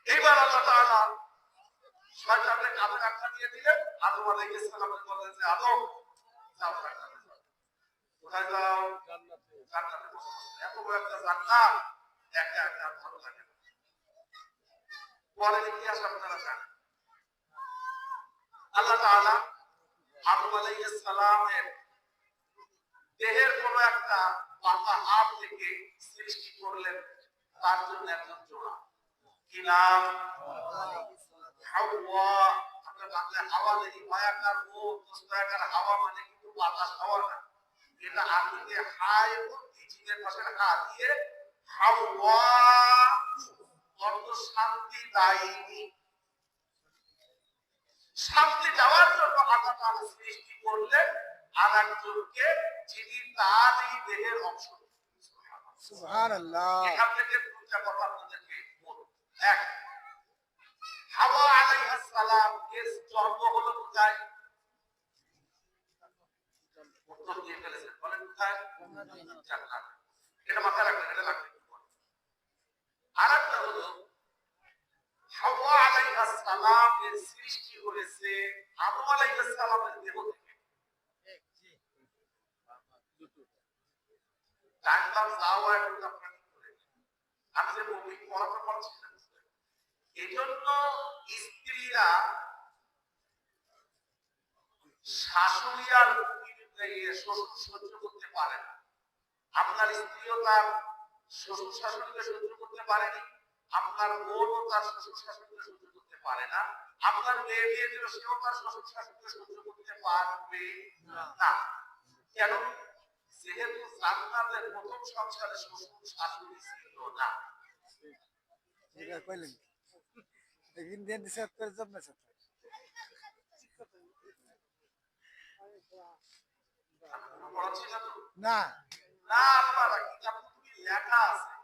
A: এইবার আল্লাহ তাআলা শয়তানকে কাঁধে রাখা দিয়ে দিলেন, আদম আলাইহিস সালামকে বললেন যে আদম যাও জান্নাতে যাও। কোথায় যাও? জান্নাতে। জান্নাতে বসো। এত বড় একটা জান্নাত একা একা ভালো লাগে না। পরে ইতিহাস আপনারা জানেন, আল্লাহ তাআলা আদম আলাইহিস সালামের দেহের কোন একটা পাতা হাত থেকে সৃষ্টি করলেন, তার জন্য একজন জোড়া। কি নাম? হাওয়া। আমরা বাংলায় হাওয়া দেখি, মায়াকার ও দস্তয়াকার হাওয়া মানে কিন্তু বাতাস হাওয়া না, এটা আরবিতে হায় ও জিমের পাশে হা দিয়ে হাওয়া, অর্থ শান্তি দায়িনী। শান্তি দেওয়ার জন্য আল্লাহ তাআলা সৃষ্টি করলেন আর একজনকে, যিনি তারই দেহের অংশ। সুবহানাল্লাহ। এখান থেকে দুইটা কথা আপনাদেরকে বলবো। এক, হাওয়া আলাইহিস সালাম এর জন্ম হলো কোথায়? উত্তর দিয়ে ফেলেছেন, বলেন কোথায়? জান্নাত। এটা মাথায় রাখবেন, এটা লাগবে। আরেকটা হলো হাওয়া আলাইহিস সালাম এর সৃষ্টি হয়েছে আদম আলাইহিস সালামের দেহ থেকে। টাইমলাম যাওয়া একটু আপনারা করে আমি যে বলি পড়াটা পড়াচ্ছি না, এই জন্য স্ত্রীরা শাশুড়ি আর শ্বশুর সহ্য করতে পারে না। আপনার স্ত্রীও তার শ্বশুর শাশুড়িকে সহ্য করতে পারেনি, আপনার বোনও তার শ্বশুর শাশুড়িকে সহ্য করতে পারে না, আপনার মেয়ে বিয়ে দিল সেও তার শ্বশুর শাশুড়িকে সহ্য করতে পারবে না। কেন? যেহেতু জান্নাতের প্রথম সংসারে শ্বশুর শাশুড়ি ছিল না।
B: এটা কইলেন ইন্ডিয়ান ডিসাইড করে জব না স্যার
A: পড়াচ্ছি না তো?
B: না
A: না আপনারা কিতাব খুবই লেখা আছে,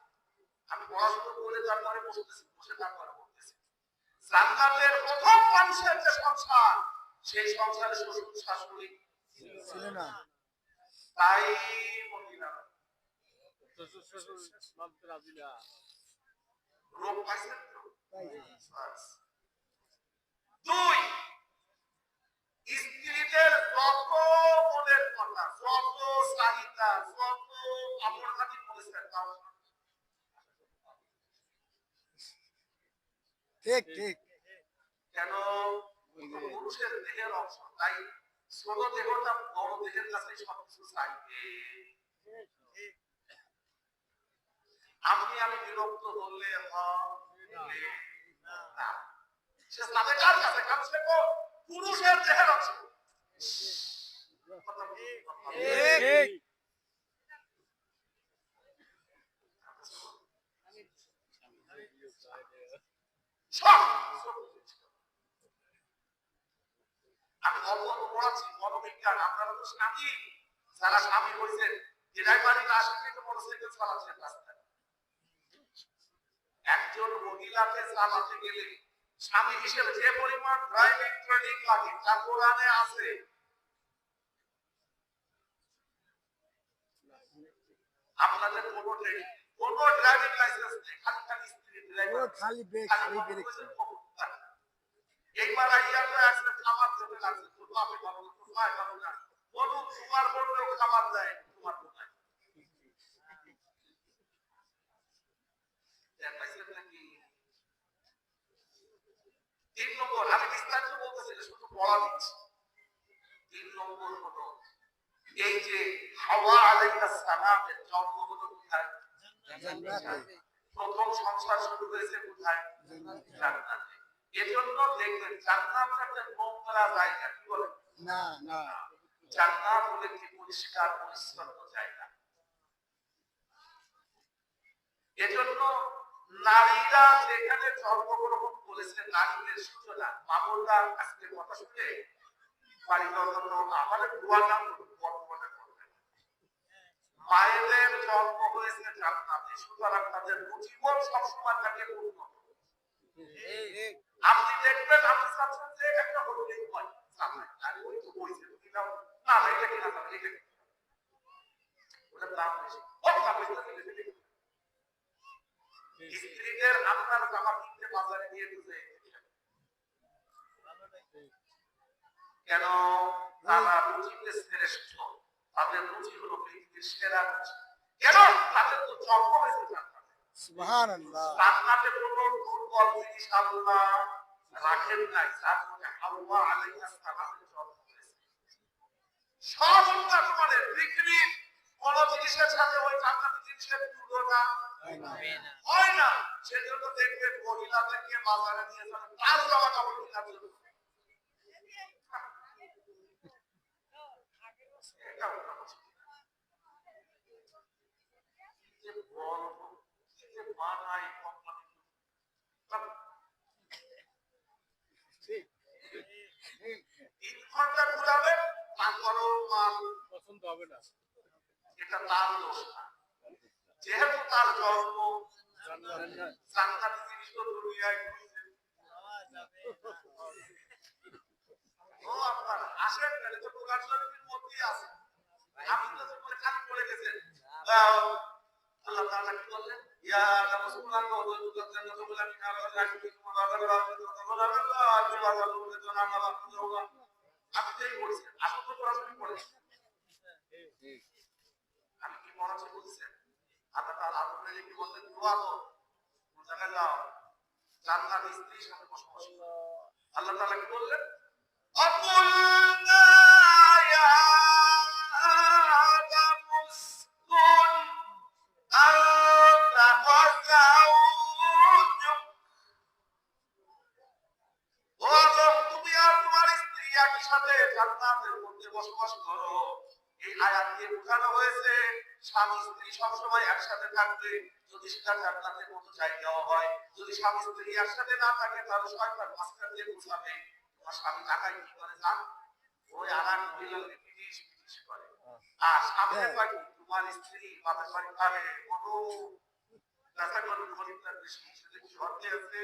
A: আমি পড়াশোনা করে তারপরে বসতেছি, বসে তারপরে বলতেছি। জান্নাতের প্রথম মানুষের যে সংসার, সেই সংসারে শ্বশুর শাশুড়ি
B: ছিল না।
A: তাই মহিলা রোগ পাইছেন তো? দুই, স্ত্রীদের যত মনের কথা, যত চাহিদা, যত আপন খাতি বলেছেন তাও
B: ঠিক ঠিক।
A: কেন? পুরুষের দেহের অংশ, তাই ছোট দেহটা বড় দেহের কাছে সবকিছু চাইবে। আমি বিরক্ত হলে হবে না। সে তাদের কার কাছে কাছে পুরুষের দেহের অংশ।
B: ঠিক
A: আমি অল্প পড়াচ্ছি মনোবিজ্ঞান, আপনারা তো স্বামী, যারা স্বামী হয়েছেন এরাই বাড়ির আশেপাশে মোটরসাইকেল চালাচ্ছেন রাস্তায়। একজন মহিলাকে চালাতে গেলে স্বামী হিসেবে যে পরিমাণ ড্রাইভিং ট্রেনিং লাগে তা কোরআনে আছে। আপনাদের কোনো ট্রেনিং, কোনো ড্রাইভিং লাইসেন্স নেই, খালি খালি স্ত্রী ড্রাইভার,
B: খালি ব্রেক খালি ব্রেক।
A: এইবার আইয়া তো আসলে খাবার দেবে লাগছে, তোর বাপে ভালো না, তোর মায় ভালো না, বলু তোমার বললেও খাবার দেয় তোমার বোনায়। তিন নম্বর, আমি বিস্তারিত বলতেছি শুধু পড়া দিচ্ছি। তিন নম্বর হলো এই যে হাওয়া আলাইহিস সালামের জন্ম হলো কোথায়? জান্নাতে। প্রথম সংসার শুরু হয়েছে কোথায়? জান্নাতে। এজন্য দেখবেন জান্নাত একটা নোংরা জায়গা, কি বলেন?
B: না না,
A: জান্নাত হলো একটি পরিষ্কার পরিচ্ছন্ন জায়গা। এজন্য নারীরা যেখানে জন্মগ্রহণ করেছে, নারীদের সূচনা, মামুনরা আজকে কথা শুনে বাড়ি জন্য আমাদের দোয়া নাম বর্ণনা করবেন। মায়েদের জন্ম হয়েছে জান্নাতে, সুতরাং তাদের জীবন সবসময় থাকে উন্নত। আপনি দেখবেন আপনি চাচ্ছেন যে একটা হলুদ হয় আর ওই তো বইছে দিলাম না, এটা কিনা যাবে, এটা ওটার দাম বেশি, কত দাম বেশি। স্ত্রীদের আপনার জামা কিনতে বাজারে নিয়ে দিতে কেন? তারা রুচিতে শ্রেষ্ঠ, তাদের রুচি হলো পৃথিবীর সেরা রুচি। কেন? তাদের তো জন্ম হয়েছে জান্নাতে।
B: সুবহানাল্লাহ।
A: জান্নাতে কোনো দুর্বল জিনিস আল্লাহ রাখেন নাই, যার মধ্যে হাওয়া আলাইহিস সালামের জন্ম হয়েছে। সব উন্নত মানে পৃথিবীর কোন জিনিসের সাথে ওই জান্নাতের জিনিসের তুলনা হয় না। সেজন্য দেখবেন মহিলাদেরকে বাজারে নিয়ে যান তার জামা কাপড় কেনার জন্য। তিন ঘন্টা ঘুরাবেন তারপরও মাল পছন্দ হবে না, এটা তার দোষ না। যেহেতু তার জন্ম জান্নাতি জিনিস তো দুনিয়ায় ঘুরছে। ও আপনার আসেন না, এটা কোরআন শরীফের মধ্যেই আছে। আপনি তো যেমন খালি পড়ে গেছেন, আল্লাহ তাআলা কি বললেন? ইয়া রাসূলুল্লাহ ওয়া রাসূলুল্লাহ বলে আমি কারো রাখি তোমার বাবা আপনি যেই বলছেন আসল তো কোরআন শরীফ পড়েছেন, আমি কি পড়াচ্ছি বলছেন? আল্লাহ তাআলা আপনাকে কি বললেন? দোয়া তো জায়গা যাও, জান্নাত স্ত্রীর সাথে বসবাস করো। আল্লাহ তাআলা কি বললেন? أقلنا يا آدم اسكن أنت জান্নাতের মধ্যে বসবাস করো। এই আয়াত দিয়ে বোঝানো হয়েছে স্বামী স্ত্রী সবসময় একসাথে থাকবে যদি সেটা জান্নাতের মতো জায়গাও হয়। যদি স্বামী স্ত্রী একসাথে না থাকে তাহলে শয়তান মাঝখান দিয়ে ঘুষাবে। তোমার স্বামী টাকায় কি করে জান, ওই আরাম মহিলাকে পিটিশ পিটিশ করে। আর সামনে বাড়ি তোমার স্ত্রী বাপের বাড়ি খাবে কোনো দেখা করুন খরিদ্দার বেশি সেটা কি হতে আছে।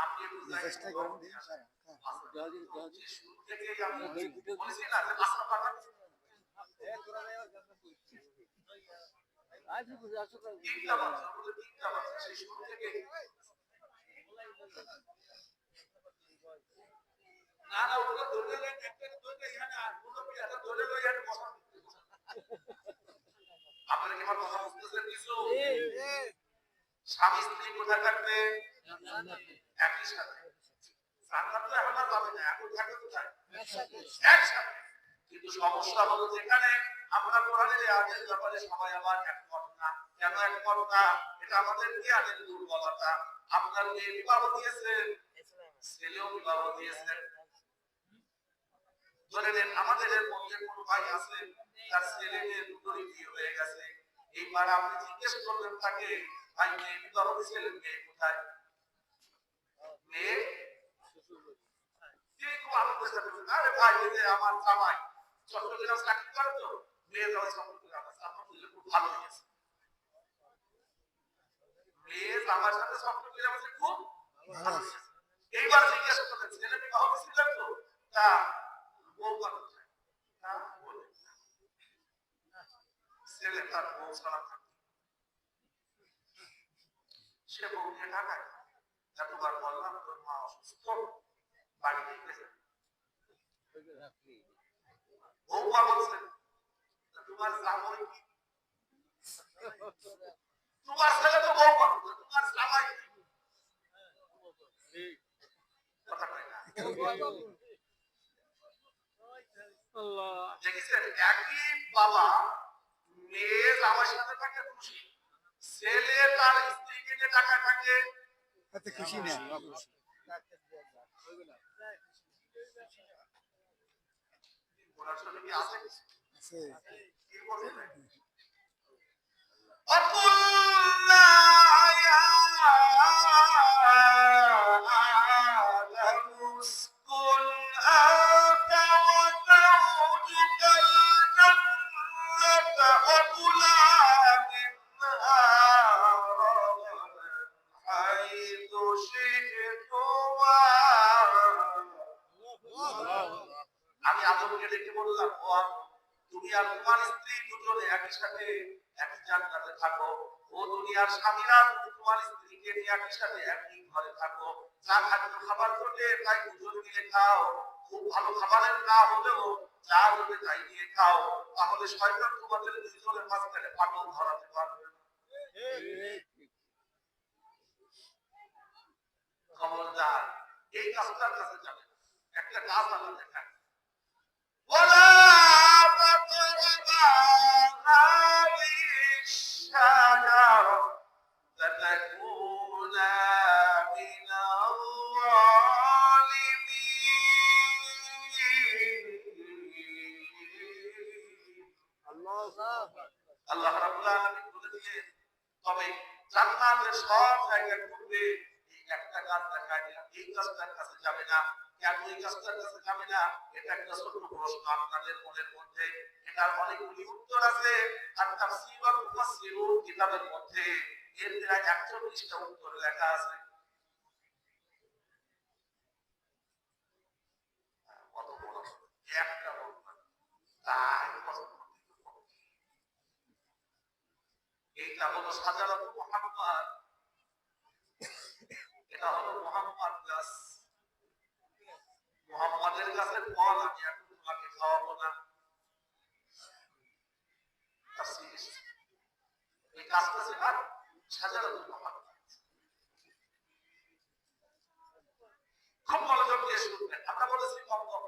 A: আপনি
B: চেষ্টা করেন দিন সারা
A: শুরু থেকেই আমি বলেছি না যে রাস্তা পাঠান তিনটা বাচ্চা আমাদের তিনটা বাচ্চা সেই শুরু থেকে না না ওগুলো ধরে নেন একটা ধরে এখানে আর কোনো কি একটা ধরে লই আর কথা আপনারা কি আমার কথা বুঝতেছেন কিছু? স্বামী স্ত্রী কোথায় থাকবে একই সাথে। জান্নাত তো এখন আর যাবে না, এখন থাকবে কোথায় একসাথে। কিন্তু সমস্যা হলো যেখানে আমরা কোরআনের আয়াতের ব্যাপারে সবাই আবার একমত না। কেন একমত না? এটা আমাদের জ্ঞানের দুর্বলতা। আপনার মেয়ে বিবাহ দিয়েছেন, ছেলেও বিবাহ দিয়েছেন। ধরে নেন আমাদের এর মধ্যে কোনো ভাই আছে তার ছেলে মেয়ে দুটোরই বিয়ে হয়ে গেছে। এইবার আপনি জিজ্ঞেস করবেন তাকে, ভাই মেয়ে বিবাহ দিয়েছিলেন, মেয়ে কোথায়? মেয়ে কিন্তু আলোর চেষ্টা করছেন, আরে ভাই এই যে আমার জামাই চট্টগ্রাম চাকরি করে তো মেয়ে যাওয়া চট্টগ্রাম আছে, আপনার বুঝলে খুব ভালো হয়েছে। মেয়ে জামার সাথে চট্টগ্রাম আছে খুব ভালো হয়েছে। এইবার জিজ্ঞেস করলেন ছেলে বিবাহ দিয়েছিলেন তো, তা বউ কোথায়? তা বলে ছেলে তার বউ ছাড়া থাকে, সে বউ নিয়ে ঢাকায়। এতবার বললাম তোর মা অসুস্থ, বাড়িতে গেছে। বউমা বলছেন তোমার জামাই কি, তোমার ছেলে তো বউ পাবো, তোমার জামাই কথা কয় না। দেখেছেন একই বাবা মেয়ে জামাইয়ের সাথে থাকে খুশি, ছেলে তার স্ত্রীকে নিয়ে ঢাকায় থাকে
B: এত খুশি না
A: ওনার সাথে কি আছে
B: আছে
A: কি বলছেন وقلنا يا آدم اسكن أنت وزوجك الجنة وكلا منها رغدا حيث شئتما। আমি আদমকে ডেকে বললাম, ও আদম তুমি আর তোমার স্ত্রী দুজনে একই সাথে একই জান্নাতে থাকো। ও দুনিয়ার স্বামীরা তুমি তোমার স্ত্রীকে নিয়ে একই সাথে একই ঘরে থাকো। যা খাদ্য খাবার করলে তাই দুজন মিলে খাও। খুব ভালো খাবারের না হলেও যা হবে তাই নিয়ে খাও, তাহলে শয়তান তোমাদের দুজনের মাঝখানে ফাটল ধরাতে পারবে না। খবরদার এই কাজটার কাছে যাবে না। একটা কাজ আল্লাহ দেখায় ولا تقربا هذه الشجرة فتكونا من الظالمين। আল্লাহ রাব্বুল আলামিন বলেছেন তবে জান্নাতের সব জায়গায় ঘুরবে, এই একটা কাজ দেখায় না, এই কাজটার কাছে যাবে না। কেন এই কাজটার কাছে যাবে না? এটা একটা ছোট প্রশ্ন আপনাদের মনের মধ্যে। এটার অনেকগুলি উত্তর আছে আর তাফসীর ওয়াল মুফাসসিরুন কিতাবের মধ্যে এর প্রায় ৪১টা উত্তর লেখা আছে। কত বড় একটা বলবো তাই পছন্দ। এইটা হলো সাজারাতুল মুহাম্মাদ, এটা হলো মুহাম্মাদ গাছ। মুহাম্মাদের গাছের ফল আমি এখন তোমাকে খাওয়াবো না। এই গাছটা ছিল সাজারাতুল মুহাম্মাদ। খুব মনোযোগ দিয়ে শুনবেন, আমরা বলেছি কম কম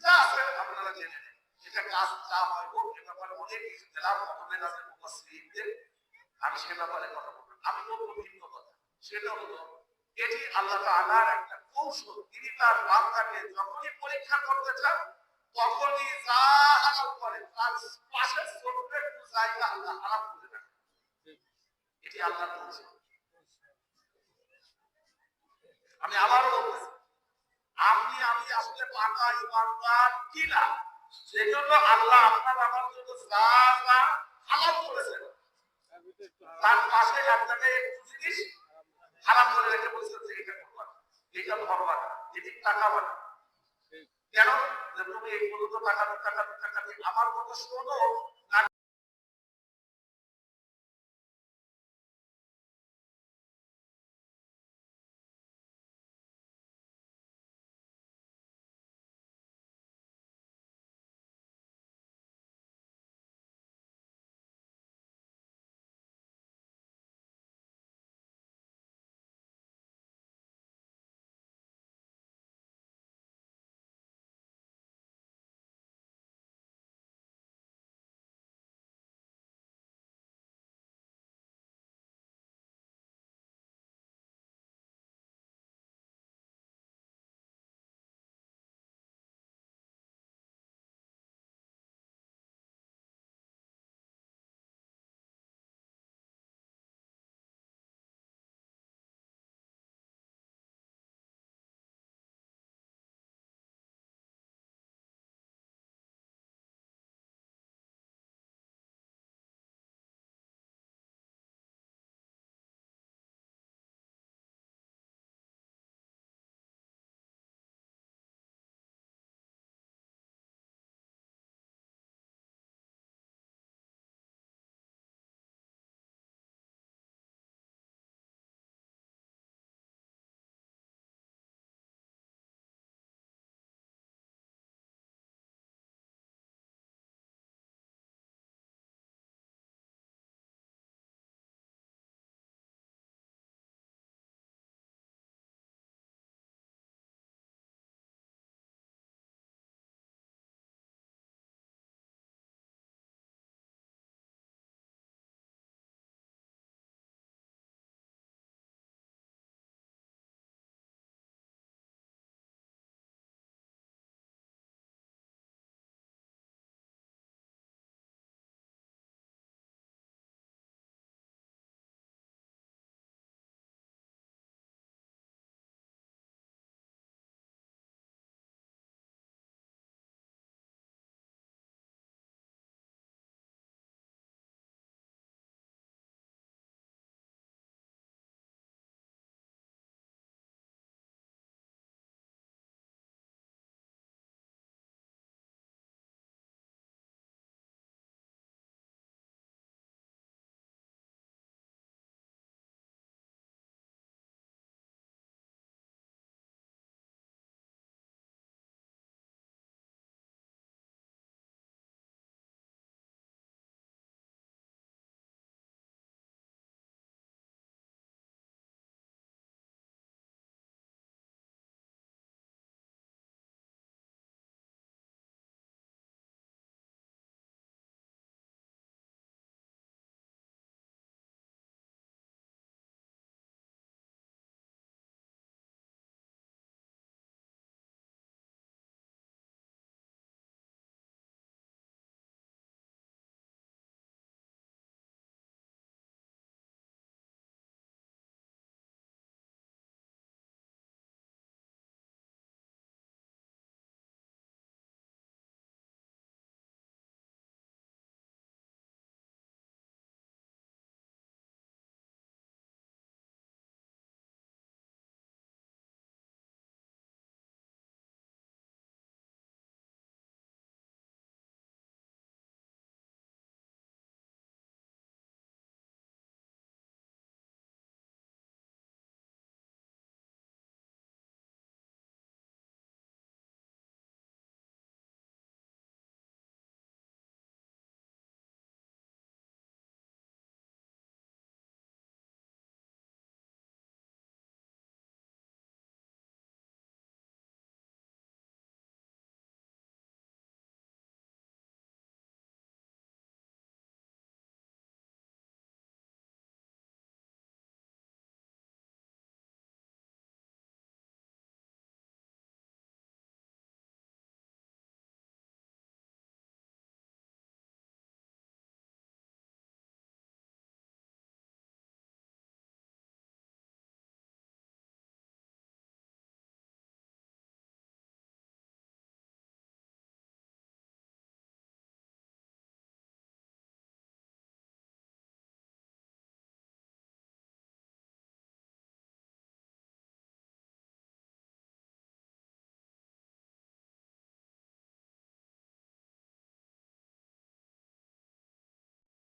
A: যা আছে আপনারা জেনে নেন। এটা গাছ যা হয় হোক, এটা ব্যাপারে অনেক ইখতিলাফ মতভেদ আছে মুফাসসিরদের, আমি সে ব্যাপারে কথা বলবো। আমি বলবো ভিন্ন কথা, সেটা হলো এটি আল্লাহ তাআলার একটা কৌশল। তিনি তার বান্দাকে যখনই পরীক্ষা করতে চান তখনই যা হালাল করেন তার পাশে ছোট্ট একটু জায়গা আল্লাহ হারাম করে রাখেন। এটি আল্লাহর কৌশল। আমি আবারও বলতেছি, আমি আসলে পাকা ইমানদার কিনা সেজন্য আল্লাহ আপনার আমার জন্য যা যা হালাল করেছেন তার পাশে এক জায়গায় একটু জিনিস হারাম করে রেখে বলছেন যে এটা করবা না, এটা ধরবা না, এদিক তাকাবা না। কেন? যে তুমি এই পর্যন্ত টাকা দিয়ে আমার কথা শোনো না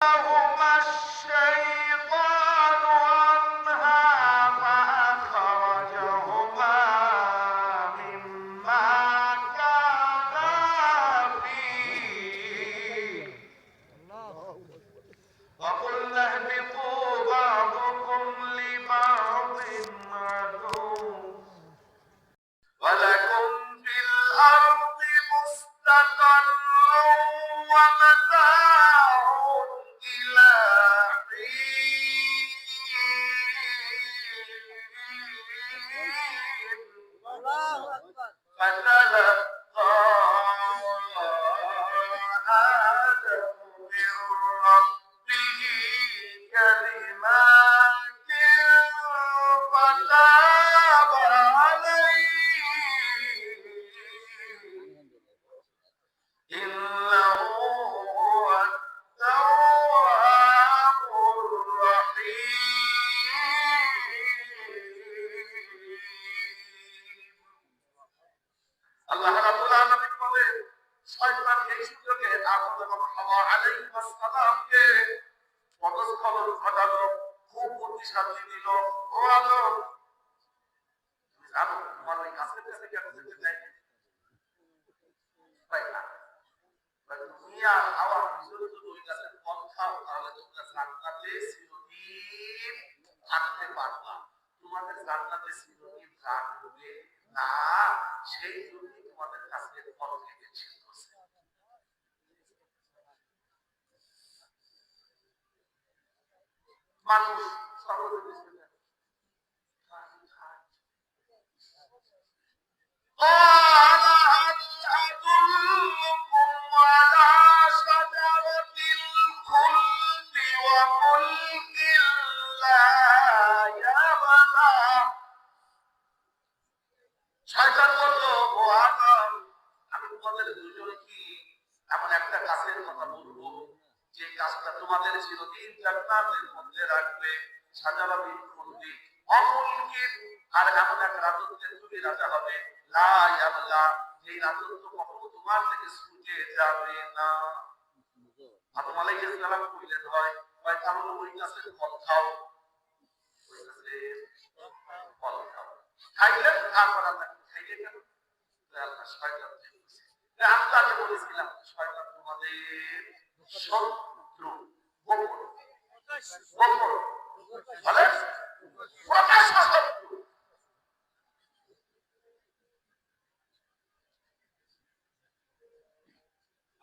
A: لهما الشيطان عنها فأخرجهما مما كانا فيه وقلنا اهبطوا بعضكم لبعض عدو ولكم في الأرض مستقر ومتاع إلى حين
B: الله أكبر.
A: فتلقى آدم من ربه كلمات فتاب عليه إنه هو التواب الرحيم আল্লাহ রাব্বুল আলামিন বলেন শয়তান এই সুযোগে আদম এবং হাওয়া আলাইহিস সালামকে পদস্খলন ঘটালো, খুব বুদ্ধিশালী দিল। ও আদম, তুমি জানো তোমার ওই গাছের কাছে কেন যেতে চাই তাই না? তুমি আর হাওয়া দুজনে যদি ওই গাছের ফল খাও তাহলে তোমরা জান্নাতে চিরদিন থাকতে পারবা। তোমাদের জান্নাতে চিরদিন থাকবে না, সেই জন্য তোমাদের কাছে ফল খেতে নিষেধ করছে। মানুষ সর্বদা قال هل أدلكم على شجرة الخلد وملك لا يبلى শয়তান বলল, ও আদম, আমি তোমাদের দুজনে কি এমন একটা গাছের কথা বলবো যে গাছটা তোমাদের চিরদিন জান্নাতের মধ্যে রাখবে, শাজারাতুল খুলদি অমুলকিন, আর এমন এক রাজত্বের তুমি রাজা হবে, লা ইয়াবলা, এই রাজত্ব কখনো তোমার থেকে ছুটে যাবে না। আদম আলাইহিস সালাম কইলেন, হয় তাহলে ওই গাছের ফল খাও, ওই গাছের ফল খাও। খাইলেন, তারপর আমরা খাইলে কেন? আল্লাহ শয়তান বলেছে, আমি তো আগে বলেছিলাম শয়তান তোমাদের শত্রু, গোপন গোপন বলে প্রকাশ শত্রু।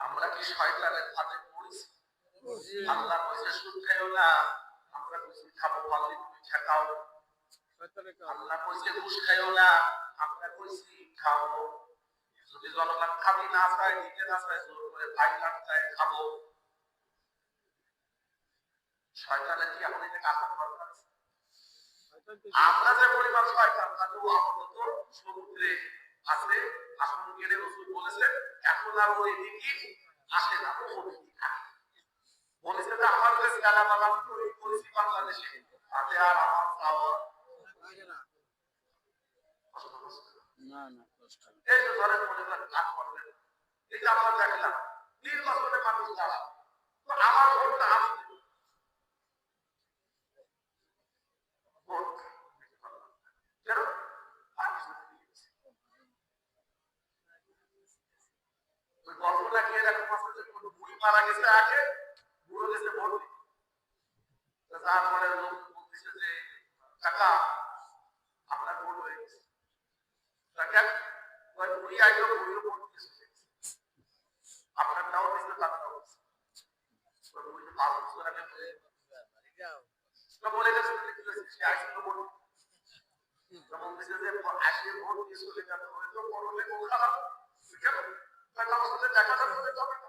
A: আমরা কি শয়তানের ফাঁদে পড়েছি? আল্লাহ কইছে সুদ খাইও না, আমরা কইছি খাবো, পারলে তুমি ঠেকাও। আল্লাহ কইছে ঘুষ খাইও না, আমরা কইছি খাও। যদি জনগণ খাবি না চায়, দিতে না চায়, জোর করে ভাই কাটতায় খাবো। শয়তানের কি এখন এটা কাজ দরকার আছে? আমরা যে পরিমাণ শয়তান তাতে আপাতত সমুদ্রে আছে, আসন কেড়ে রাসূল বলেছেন এখন আর ওই দিকে আসে না, ওই দিকে থাকে। বলেছে যে আমার দেশ গালাগালা করে করেছি বাংলাদেশে, তাতে আর আমার চাওয়া
B: না না কষ্ট।
A: এই যে ধরেন মনে করেন কাজ করবেন, এই যে আমরা দেখলাম নির্বাচনে মানুষ যারা, তো আমার ভোটটা আমি দেব। ভোট কেন? ওই গল্পটা কি এরকম আছে যে কোনো বুড়ি মারা গেছে আগে, বুড়ো গেছে ভোট দিতে, তারপরে লোক বলতেছে যে কাকা আপনার ভোট হয়ে গেছে, কাকা ওই বুড়ি আইলো, বুড়িও ভোট দিয়েছে, আপনার নাও দিয়েছে, তার নাও দিয়েছে, ওই বুড়ি 5 বছর আগে বলে গেছে কি হয়েছে, সে আইছিল ভোট বলতেছে যে আসলে ভোট দিয়ে চলে গেল, হয়তো করলে ও খারাপ কেন আমার সাথে দেখা করে যাবে না,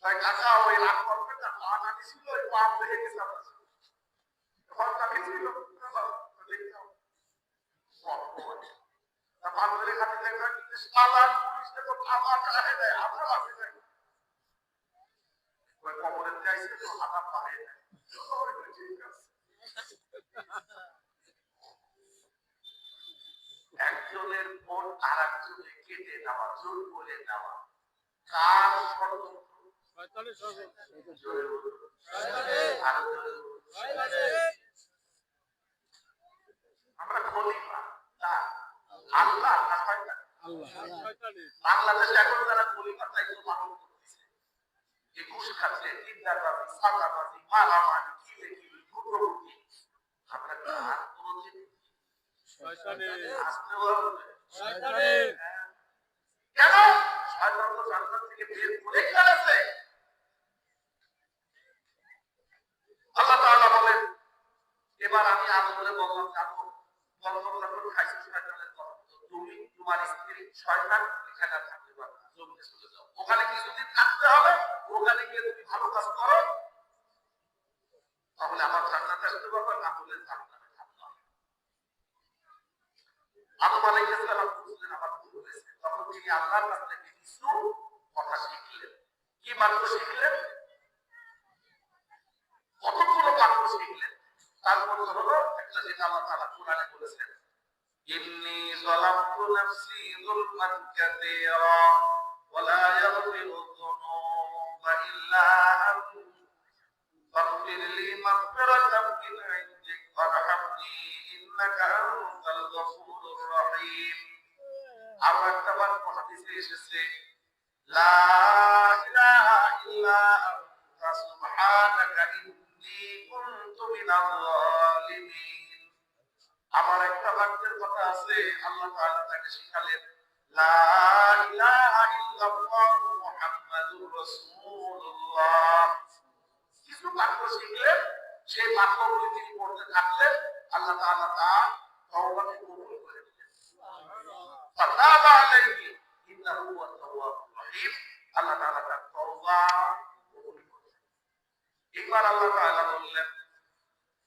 A: তাই কাকা ওই রাগ করবে না, পান আনিছিল ওই পান দেখে গেছে আমার ঘর কাকে ছিল পান ধরে খাতে দেখবে কিন্তু সালান পুলিশে তো খাবার খাহে দেয়, আমরা বাকি যাই ওই কবরের চাইছে তো হাতা পাহে দেয়। ঠিক আছে, একজনের ভোট আর একজনের কেটে নেওয়া, জোর করে নেওয়া, কার ষড়যন্ত্র? জোরে বলুন। আরো জোরে বলুন। আমরা খলিফা না আল্লাহ না শয়তান? বাংলাদেশে এখন যারা খলিফার দায়িত্ব পালন করতেছে, এই ঘুষ খাচ্ছে, চিন্তাবাজি, সাদাবাজি, মারামারি, কিলেকিলি, লুটোপুটি, আমরা কি আর কোনোদিন আসতেও হবে? কেন? শয়তান তো জান্নাত থেকে বের করে ফেলেছে। আল্লাহ তাআলা বলেন, এবার আমি আদমরে বললাম, জানো বললাম যখন খাইছো শয়তানের কথা, তুমি তোমার স্ত্রী শয়তান এখানে থাকতে পারবে না, জমিতে চলে যাও, ওখানে কিছুদিন থাকতে হবে, ওখানে গিয়ে তুমি ভালো কাজ করো, তাহলে আমার জান্নাতে আসতে পারবে, না হলে জাহান্নামে থাকতে হবে। আদম আলাইহিস সালাম বুঝলেন আমার ভুল হয়েছে, তখন তিনি আল্লাহর কাছ থেকে কিছু কথা শিখলেন। কি মাত্র শিখলেন? কতগুলো বাক্য শিখলেন। তার মধ্যে হলো একটা, যেটা আল্লাহ তাআলা কোরআনে বলেছেন, ইন্নী যালামতু নাফসি যুলমান কাসীরা ওয়া লা ইয়াগফিরু যুনুবা ইল্লা আনতা ফাগফির লি মাগফিরাতাম মিন ইনদিক ওয়ারহামনি ইন্নাকা আনতাল গফুরুর রহিম। আর একটা বাক্য হাদিসে এসেছে, লা ইলাহা ইল্লা আনতা সুবহানাকা ইন্নী কুনতু মিনাল যালিমিন। আমার একটা বাক্যের কথা আছে, আল্লাহ তাআলা তাকে শিখালেন, লা ইলাহা ইল্লাল্লাহু মুহাম্মাদুর রাসূলুল্লাহ। কিছু বাক্য শিখলেন, সেই বাক্যগুলি তিনি পড়তে থাকলেন, আল্লাহ তাআলা তার তওবাকে কবুল করে নিলেন। ফাতাবা আলাইহি ইন্নাহু হুয়াত তাওয়াবুর রহিম। আল্লাহ তাআলা তার তওবা কবুল করলেন। এবার আল্লাহ তাআলা বললেন,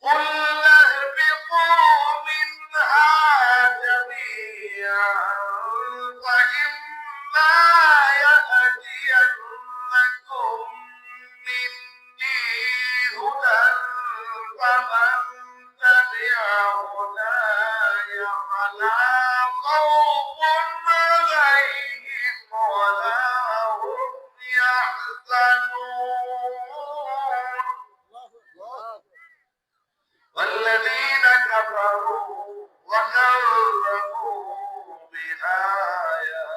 A: قل اهبطوا منها جميعا فإما يأتينكم مني هدى فمن تبع هداي فلا خوف عليهم ولا هم يحزنون والذين كفروا وكذبوا بآياتنا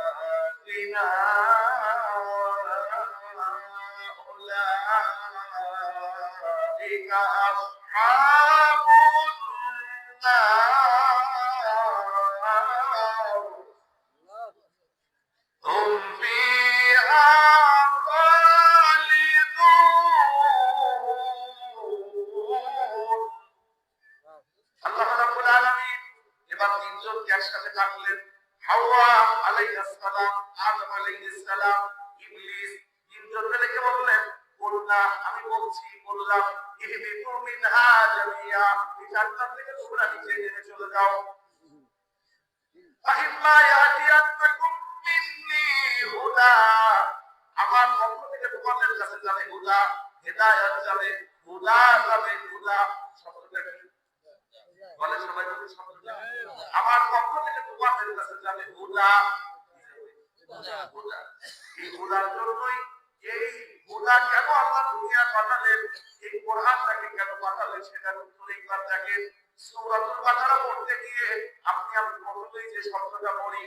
A: أولئك أصحاب النار هم فيها خالدون। আল্লাহ রাব্বুল আলামিন এবার তিনজনকে একসাথে ডাকলেন, হাওয়া আলাইহিস সালাম, আদম আলাইহিস সালাম, ইবলিস, তিনজনকে ডেকে বললেন, বলনা আমি বলছি, বললাম, ইহবিতু মিনহা জামিয়া, এই জান্নাত থেকে তোমরা নিচে নেমে চলে যাও। ফাইম্মা ইয়াতিয়াকুম মিন্নি হুদা, আমার পক্ষ থেকে তোমাদের কাছে যাবে হুদা, হেদায়েত যাবে, হুদা যাবে, হুদা শব্দটা কি বলে সবাই, যদি শব্দটা আমার পক্ষ থেকে তোমাদের কাছে যাবে হুদা, হুদা। এই হুদার জন্যই, এই হুদা কেন আল্লাহ দুনিয়া পাঠালেন, এই কোরআনটাকে কেন পাঠালেন, সেটার উত্তর একবার দেখেন। সূরাতুল বাকারা পড়তে গিয়ে আমি প্রথমেই যে শব্দটা পড়ি,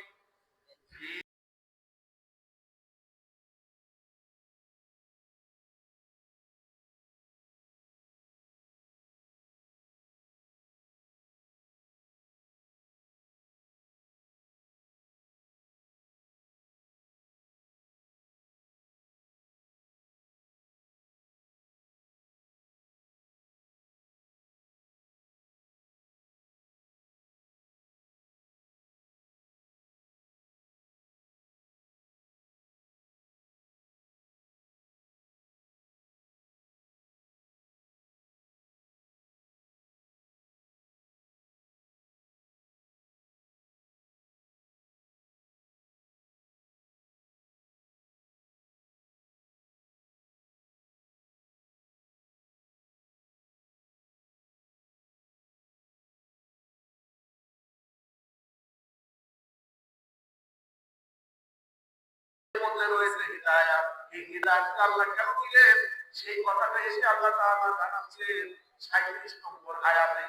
A: মধ্যে রয়েছে হিদায়াত। হিদায়াত, এই হিদায়াতটা আল্লাহ কেন দিলেন সেই কথাটা এসে আল্লাহ তাআলা জানাচ্ছেন 37 নম্বর আয়াতে।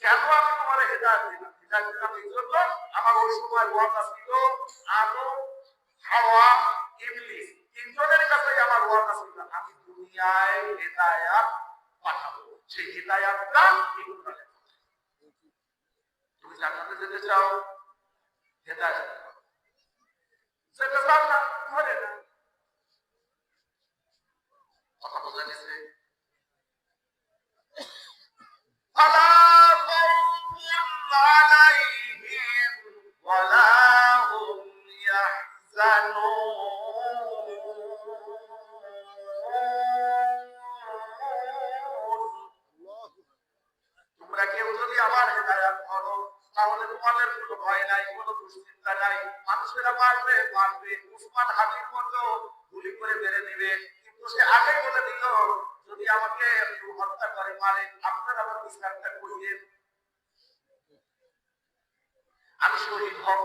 A: কেন আমি তোমার হিদায়াত দিলাম? হিদায়াত দিলাম এই জন্য, আমার ওই সময় ওয়াদা ছিল আদম, হাওয়া, ইবলিস তিনজনের কাছে আমার ওয়াদা ছিল আমি দুনিয়ায় হিদায়াত পাঠাবো। সেই হিদায়াতটা এই কোরআনে। তুমি জান্নাতে যেতে চাও, হিদায়াত যেতে চাও না, ধরে না। কথা বোঝা গেছে? فلا خوف عليهم ولا هم يحزنون। তোমরা কেউ যদি আমার হেদায়াত করো তাহলে তোমাদের কোনো ভয় নাই, কোনো দুশ্চিন্তা নাই। মানুষেরা মারবে মারবে, উসমান হাদির মতো গুলি করে মেরে দিবে, কিন্তু সে আগে বলে দিল যদি আমাকে কেউ হত্যা করে মারে আপনারা আমার বিচারটা করিয়ে আমি শহীদ হব।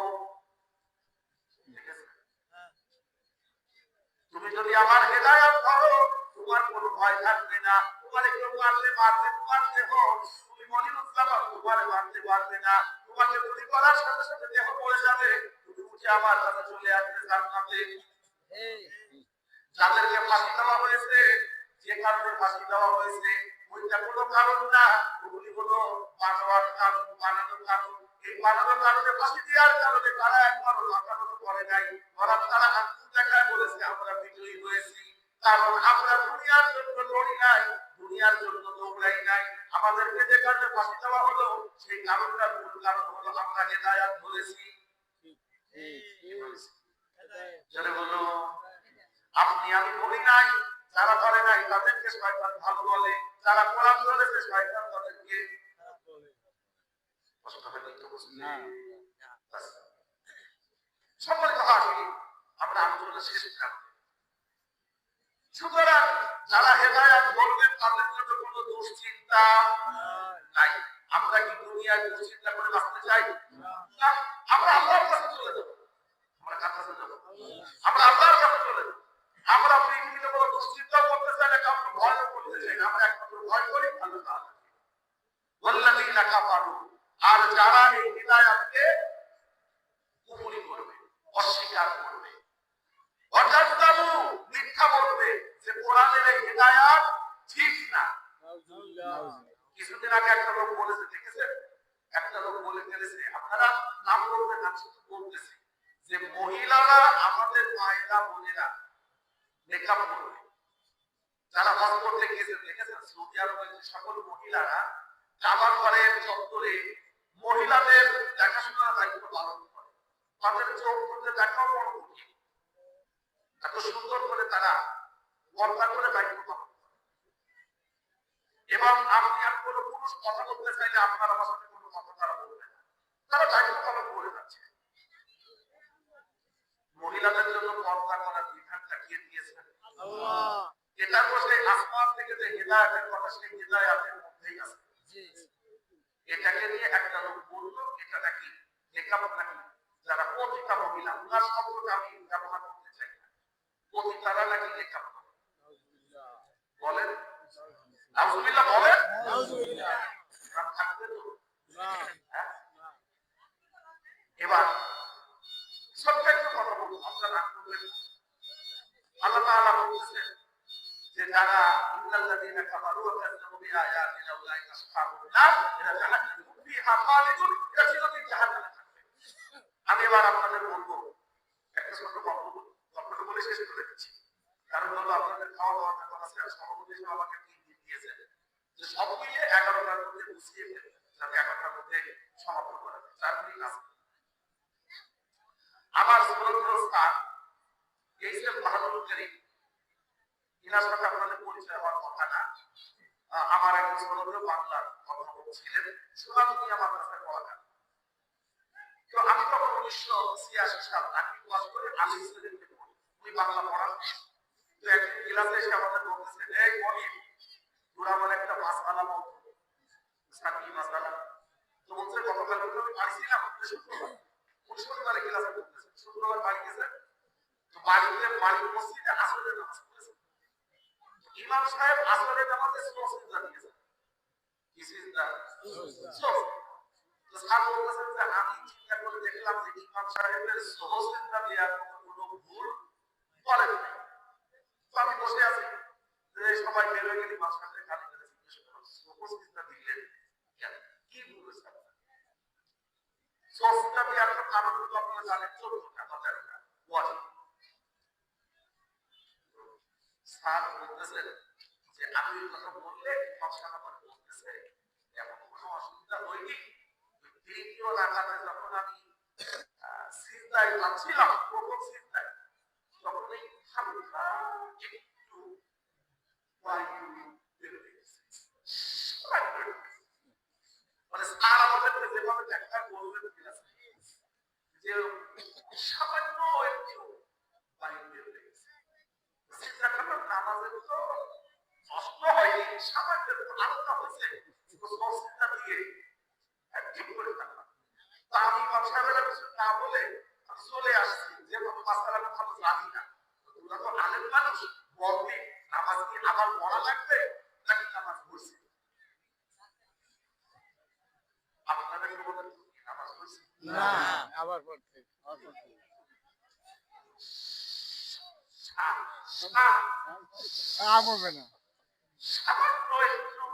A: তুমি যদি আমার হেদায়াত করো তোমার কোনো ভয় থাকবে না। তোমার কেউ মারলে মারবে, তোমার দেহ তুমি মনিরুজ্জামান তোমার মারতে পারবে না। তোমাকে গুলি করার সাথে সাথে দেহ পড়ে যাবে, তুমি উঠে আমার কাছে চলে আসবে জান্নাতে। যাদেরকে ফাঁসি দেওয়া হয়েছে, যে কারণে ফাঁসি দেওয়া হয়েছে ওইটা কোনো কারণ না, ওগুলি হলো বানোয়াট কারণ, বানানো কারণ। এই বানানো কারণে ফাঁসি দেওয়ার কারণে তারা একবারও লাফানো করে নাই, বরং তারা আত্ম দেখায় বলেছে আমরা বিজয়ী হয়েছি। কারণ আমরা দুনিয়ার জন্য লড়ি নাই, দুনিয়ার জন্য দৌড়াই নাই। আমাদেরকে যে কারণে ফাঁসি দেওয়া হলো সেই কারণটার মূল কারণ হলো আমরা হেদায়াত ধরেছি। যারা বলো আপনি আমি বলি নাই, যারা ধরে নাই তাদেরকে শয়তান ভালো বলে, যারা কোরআন ধরেছে শয়তান তাদেরকে সম্মানিত হাজির, আমরা আলোচনা শেষ করব। সুতরাং যারা হেদায়াত বলবেন তাদের জন্য কোনো দুশ্চিন্তা নাই। আমরা কি দুনিয়ায় দুশ্চিন্তা করে বাঁচতে চাই? না, আমরা আল্লাহর কাছে চলে যাব। আমরা কার কাছে যাব? আমরা আল্লাহর কাছে চলে যাব। আমরা পৃথিবীতে কোনো দুশ্চিন্তা করতে চাই না, কাউকে ভয় করতে চাই না। আমরা একমাত্র ভয় করি আল্লাহ তাআলা। ওয়াল্লাযীনা কাফারু, আর যারা এই হিদায়াতকে কুফরি করবে, অস্বীকার করবে, অকাযযাবু মিথ্যা বলবে যে কোরআনের এই হিদায়াত ঠিক না। কিছুদিন আগে একটা লোক বলেছে, দেখেছেন? একটা লোক বলে ফেলেছে, আপনারা নাম বলবেন না, শুধু বলতেছি যে মহিলারা, আমাদের মায়েরা বোনেরা মেকআপ করবে। যারা হজ করতে গিয়েছে দেখেছেন সৌদি আরবের যে সকল মহিলারা কাবা ঘরের চত্বরে মহিলাদের দেখাশোনার দায়িত্ব পালন করে, তাদের চোখ ধরতে দেখাও বড় কঠিন। এত সুন্দর করে তারা পর্দা করে দায়িত্ব পালন করে। এবং আপনি আর কোনো পুরুষ কথা বলতে চাইলে আপনার আমার সাথে কোনো কথা তারা বলবে না, তারা দায়িত্ব পালন করে যাচ্ছে। মহিলাদের জন্য পর্দা করার বিধানটা কে দিয়েছেন? আল্লাহ। এটার বসে আসমান থেকে যে হিদায়াতের কথা, সেই হিদায়াতের মধ্যেই আছে। এটাকে নিয়ে একটা লোক বললো এটা নাকি মেকআপ নাকি যারা পতিতা মহিলা, উনার শব্দটা আমি ব্যবহার করতে চাই না, পতিতারা নাকি মেকআপ করে। বলেন নাউজুবিল্লাহ, বলেন নাউজুবিল্লাহ। থাকবে তো? এবার ছোট্ট একটা কথা বলবো, আপনারা রাগ করবেন না। আল্লাহ তাআলা বলতেছেন যে যারা ইন্নাল্লাযীনা কাফারু ওয়া কাযযাবু বিআয়াতিনা উলাইকা আসহাবুন নার এরা জাহান্নামে ফিহা খালিদুন, এরা চিরদিন জাহান্নামে থাকবে। আমি এবার আপনাদের বলবো একটা ছোট গল্পটা বলে শেষ করে দিচ্ছি। কারণ হলো আপনাদের খাওয়া দাওয়ার কথা আছে, সভাপতি সাহেব আমাকে 3 দিন দিয়েছেন যে সব মিলিয়ে 11টার মধ্যে গুছিয়ে ফেলবেন, যাতে 11টার মধ্যে সমাপ্ত করা যায়। 4 মিনিট আছে। আমার স্থান এইচএম বাহাদুর করিম, ইনার সাথে আপনাদের পরিচয় হওয়ার কথা না। আমার একজন সদস্য বাংলার অধ্যাপক ছিলেন, সুনামী আমার কাছে পড়াতেন। তো আমি তখন 1986 সাল 8টি ক্লাস করে আলী স্টুডেন্টকে পড়ি, উনি বাংলা পড়ান। তো একদিন ক্লাসে এসে আমাদের বলতেছেন, এই মনির তোরা আমার একটা মাসআলা বলতো, সাকি মাসআলা। তো বলছে গতকাল আমি পাইছিলাম শুক্রবারে ক্লাসে বলতেছেন, শুক্রবার বাড়ি গেছে। তো মালিক মসজিদে আসরের নামাজ পড়েছেন, ইমাম সাহেব আসরের নামাজে স্লো সিজদা দিয়েছেন। কি সিজদা? স্লো। তো স্যার বলতেছেন যে আমি চিন্তা করে দেখলাম যে ইমাম সাহেবের স্লো সিজদা দেওয়ার কোনো ভুল করেন নাই। তো আমি বসে আছি, যে সবাই বের হয়ে গেলে ইমাম সাহেবের গালি করে জিজ্ঞেস করলাম স্লো সিজদা দিলেন কেন, কি ভুল হয়েছে আপনার? স্লো সিজদা দেওয়ার কারণ তো আপনারা জানেন, 14টা বা 13টা ওয়াজিব। স্যার বলতেছেন যে আমি এই কথা বললে ইমাম সাহেব আমার বলতেছে এমন কোনো অসুবিধা হয়নি, দ্বিতীয় রাকাতে যখন আমি সিজদায় যাচ্ছিলাম, প্রথম সিজদায়, তখন এই হালকা একটু বায়ু বের হয়ে গেছে। মানে স্যার আমাদেরকে যেভাবে ব্যাখ্যা করবেন যে সামান্য একটু বায়ু বের হয়ে গেছে, সিজদাটা নামাজের তো নষ্ট হয়নি, সামান্য আলাদা হয়েছে, সিজদা দিয়ে ঠিক করে থাকলাম। তা আমি ইমাম সাহেবের কিছু না বলে আমি চলে আসছি, যেভাবে মাসালাটা ভালো জানি না। তোরা তো আলেম মানুষ, বলবি নামাজ কি আবার পড়া লাগবে নাকি নামাজ পড়ছি? আপনারা কি বলেন নামাজ পড়ছি?
B: না, আবার পড়তে হবে না।
A: সামান্য একটু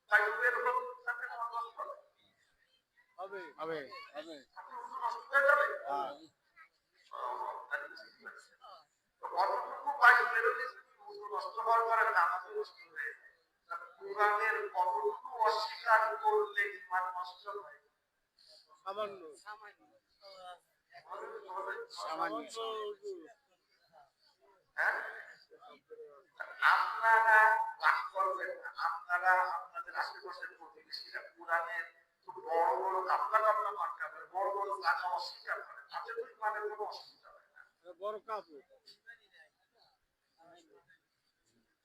A: বায়ু বের হলো, তাতে আমার নষ্ট হবে।
B: হবে হবে হবে।
A: আপনি উজু নষ্ট হয়ে যাবে। অতটুকু বায়ু বেরোলে উজু নষ্ট হওয়ার পরে নামাজও নষ্ট হয়ে যায়। কোরআনের কতটুকু অস্বীকার করলে ইমান নষ্ট হয়?
B: সামান্য সামান্য।
A: হ্যাঁ, আপনারা রাগ করবেন না, আপনারা আপনাদের আশেপাশের প্রতিবেশীরা কোরআনের বড় বড় কাপড়া কাপড়া মার্কা করে, বড় বড় জায়গা অস্বীকার করে, তাতে তো ইমানের কোনো অসুবিধা হয় না।
B: বড় কাপড়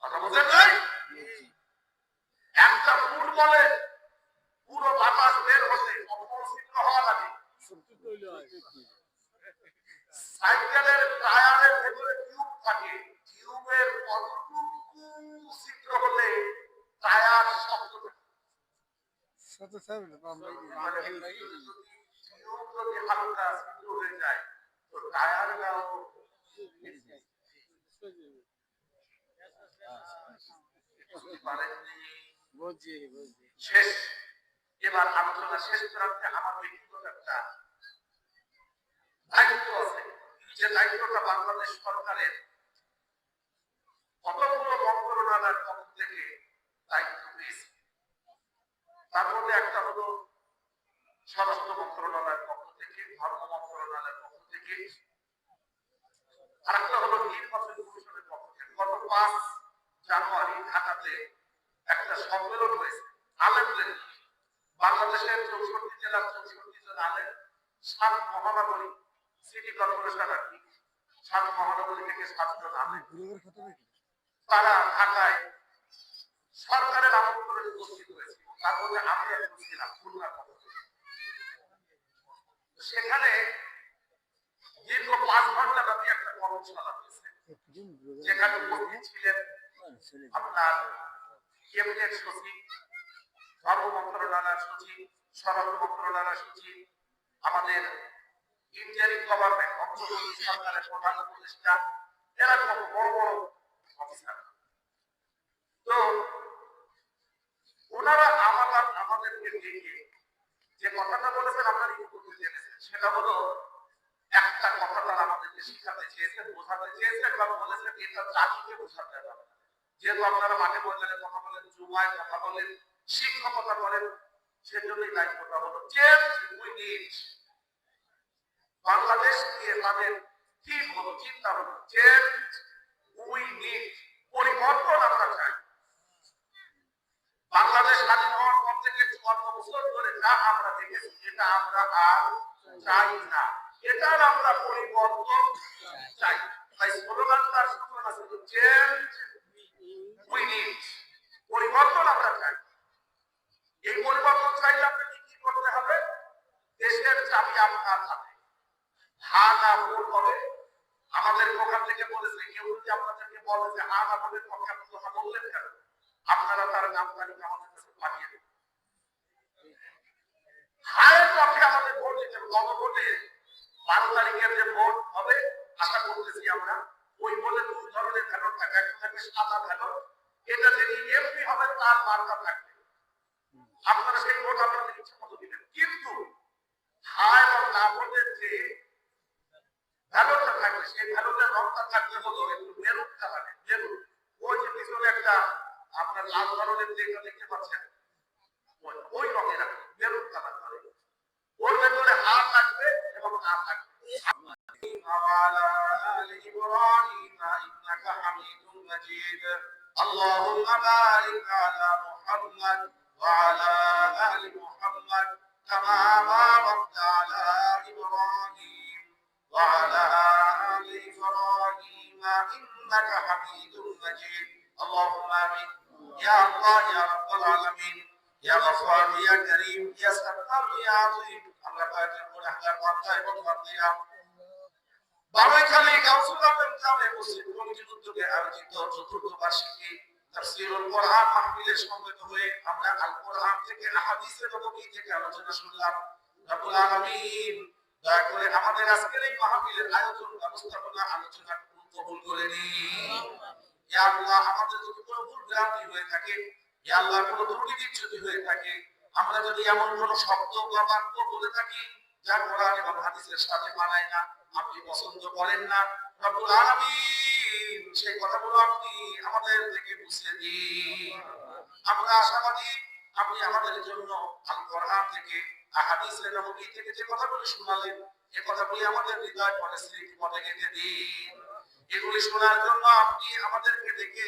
A: কথা বোঝেন নাই? একটা ফুটবলে পুরো বাতাস বের হতে অপরিচিত হওয়া লাগে। সাইকেলের টায়ারের ভেতরে টিউব থাকে, টিউবের কতটুকু ছিদ্র হলে টায়ার শক্ত থাকে।
B: শত সাহেব
A: মানে টিউব যদি হালকা ছিদ্র হয়ে যায় তো টায়ারটাও
B: বুঝি বুঝি।
A: শেষ। এবার আলোচনা শেষ প্রান্তে আমার ব্যক্তিগত একটা দায়িত্ব আছে, যে দায়িত্বটা বাংলাদেশ সরকারের কতগুলো মন্ত্রণালয়ের পক্ষ থেকে দায়িত্ব পেয়েছে। তার মধ্যে একটা হলো স্বরাষ্ট্র মন্ত্রণালয়ের পক্ষ থেকে, ধর্ম মন্ত্রণালয়ের পক্ষ থেকে, আর একটা হলো নির্বাচন কমিশনের পক্ষ থেকে। গত 5 জানুয়ারি ঢাকাতে একটা সম্মেলন হয়েছে আলেমদের নিয়ে। বাংলাদেশের 64 জেলার 64 জন আলেম, 7 মহানগরী সিটি কর্পোরেশন আর কি, 7 মহানগরী থেকে 7 জন আলেম, তারা ঢাকায় সরকারের আমন্ত্রণে উপস্থিত হয়েছে। তার মধ্যে আমি একজন ছিলাম খুলনার পক্ষ থেকে। সেখানে দীর্ঘ 5 ঘন্টা ব্যাপী একটা কর্মশালা হয়েছে, যেখানে উপস্থিত ছিলেন আপনার ক্যাবিনেট সচিব, ধর্ম মন্ত্রণালয়ের সচিব, স্বরাষ্ট্র মন্ত্রণালয়ের সচিব, আমাদের ইন্টারিম গভর্নমেন্ট অন্তর্বর্তী সরকারের প্রধান উপদেষ্টা, এরা খুব বড় বড় অফিসার। তো ওনারা আমাদেরকে ডেকে যে কথাটা বলেছেন আপনারা ইউটিউবে জেনেছেন, সেটা হলো একটা কথা তারা আমাদেরকে শিখাতে চেয়েছেন, বোঝাতে চেয়েছেন, বা বলেছেন এটা জাতিকে বোঝাতে হবে। যেহেতু আপনারা মাঠে ময়দানে কথা বলেন, জুমায় কথা বলেন, শিক্ষকতা করেন, সেজন্যই দায়িত্বটা হলো চেঞ্জ উই নিড। বাংলাদেশ নিয়ে তাদের থিম হলো, চিন্তা হলো চেঞ্জ উই নিড, পরিবর্তন আমরা চাই। বাংলাদেশ স্বাধীন হওয়ার পর থেকে 54 বছর ধরে যা আমরা দেখেছি এটা আমরা আর চাই না, এটার আমরা পরিবর্তন চাই। তাই স্লোগানটার সূচনা ছিল চেঞ্জ উই নিড, পরিবর্তন আমরা চাই। এই পরিবর্তন চাইলে আপনাকে কি করতে হবে? দেশের চাবি আপনার হাতে, হা না ভোট হবে আমাদের ওখান থেকে বলেছে, কেউ যদি আপনাদেরকে বলে যে আর আমাদের পক্ষে আপনি কথা বললেন কেন, আপনারা তার নাম তালিকা আমাদের কাছে পাঠিয়ে দেন। হায়ের পক্ষে আমাদের ভোট দিতে হবে। গণভোটে 12 তারিখের যে ভোট হবে, আশা করতেছি আমরা ওই ভোটে দুই ধরনের ব্যালট থাকবে, একটা থাকবে সাদা ব্যালট, এটা যিনি এমপি হবে তার মার্কা থাকবে, আপনারা সেই ভোট আপনাদের ইচ্ছা মতো দিবেন। কিন্তু হ্যাঁ এবং না ভোটের যে ব্যালটটা থাকবে, সেই ব্যালটের রংটা থাকবে হলো একটু মেরুন কালারের, মেরুন। ওই যে পিছনে একটা আপনার লাল ধরনের যেটা দেখতে পাচ্ছেন, ওই রঙের মেরুন কালার করে, ওর ভেতরে হা থাকবে এবং না থাকবে। وعلى آل إبراهيم إنك حميد مجيد اللهم بارك على محمد وعلى آل محمد كما باركت على إبراهيم وعلى آل إبراهيم إنك حميد مجيد اللهم آمين يا الله يا رب العالمين يا غفار يا كريم يا ستار يا عظيم আমরা পায়ের পরে হাজার পাঁচটায় বলবার দিলাম বারৈখালী কাউন্সিল অফ জামে মসজিদ কমিটির উদ্যোগে আয়োজিত চতুর্থ বার্ষিকী তাফসীরুল কোরআন মাহফিলে সমবেত হয়ে আমরা আল কোরআন থেকে হাদিসে নববী থেকে আলোচনা শুনলাম। রব্বুল আলামিন দয়া করে আমাদের আজকের এই মাহফিলের আয়োজন ব্যবস্থাপনা আলোচনা কবুল করে নিন। ইয়া আল্লাহ, আমাদের যদি কোনো ভুল ভ্রান্তি হয়ে থাকে, ইয়া আল্লাহ কোনো ত্রুটি বিচ্যুতি হয়ে থাকে, আমরা যদি এমন কোনো শব্দ বা বাক্য বলে থাকি যা কোরআন এবং হাদিসের সাথে মানায় না, আপনি পছন্দ করেন না, রব্বুল আলামিন সেই কথাগুলো আপনি আমাদের থেকে মুছে দিন। আমরা আশাবাদী আপনি আমাদের জন্য আল কোরআন থেকে হাদিসে নববী থেকে যে কথাগুলো শোনালেন, এই কথাগুলি আমাদের হৃদয় পরে স্মৃতি পথে গেঁথে দিন। এগুলি শোনার জন্য আপনি আমাদেরকে ডেকে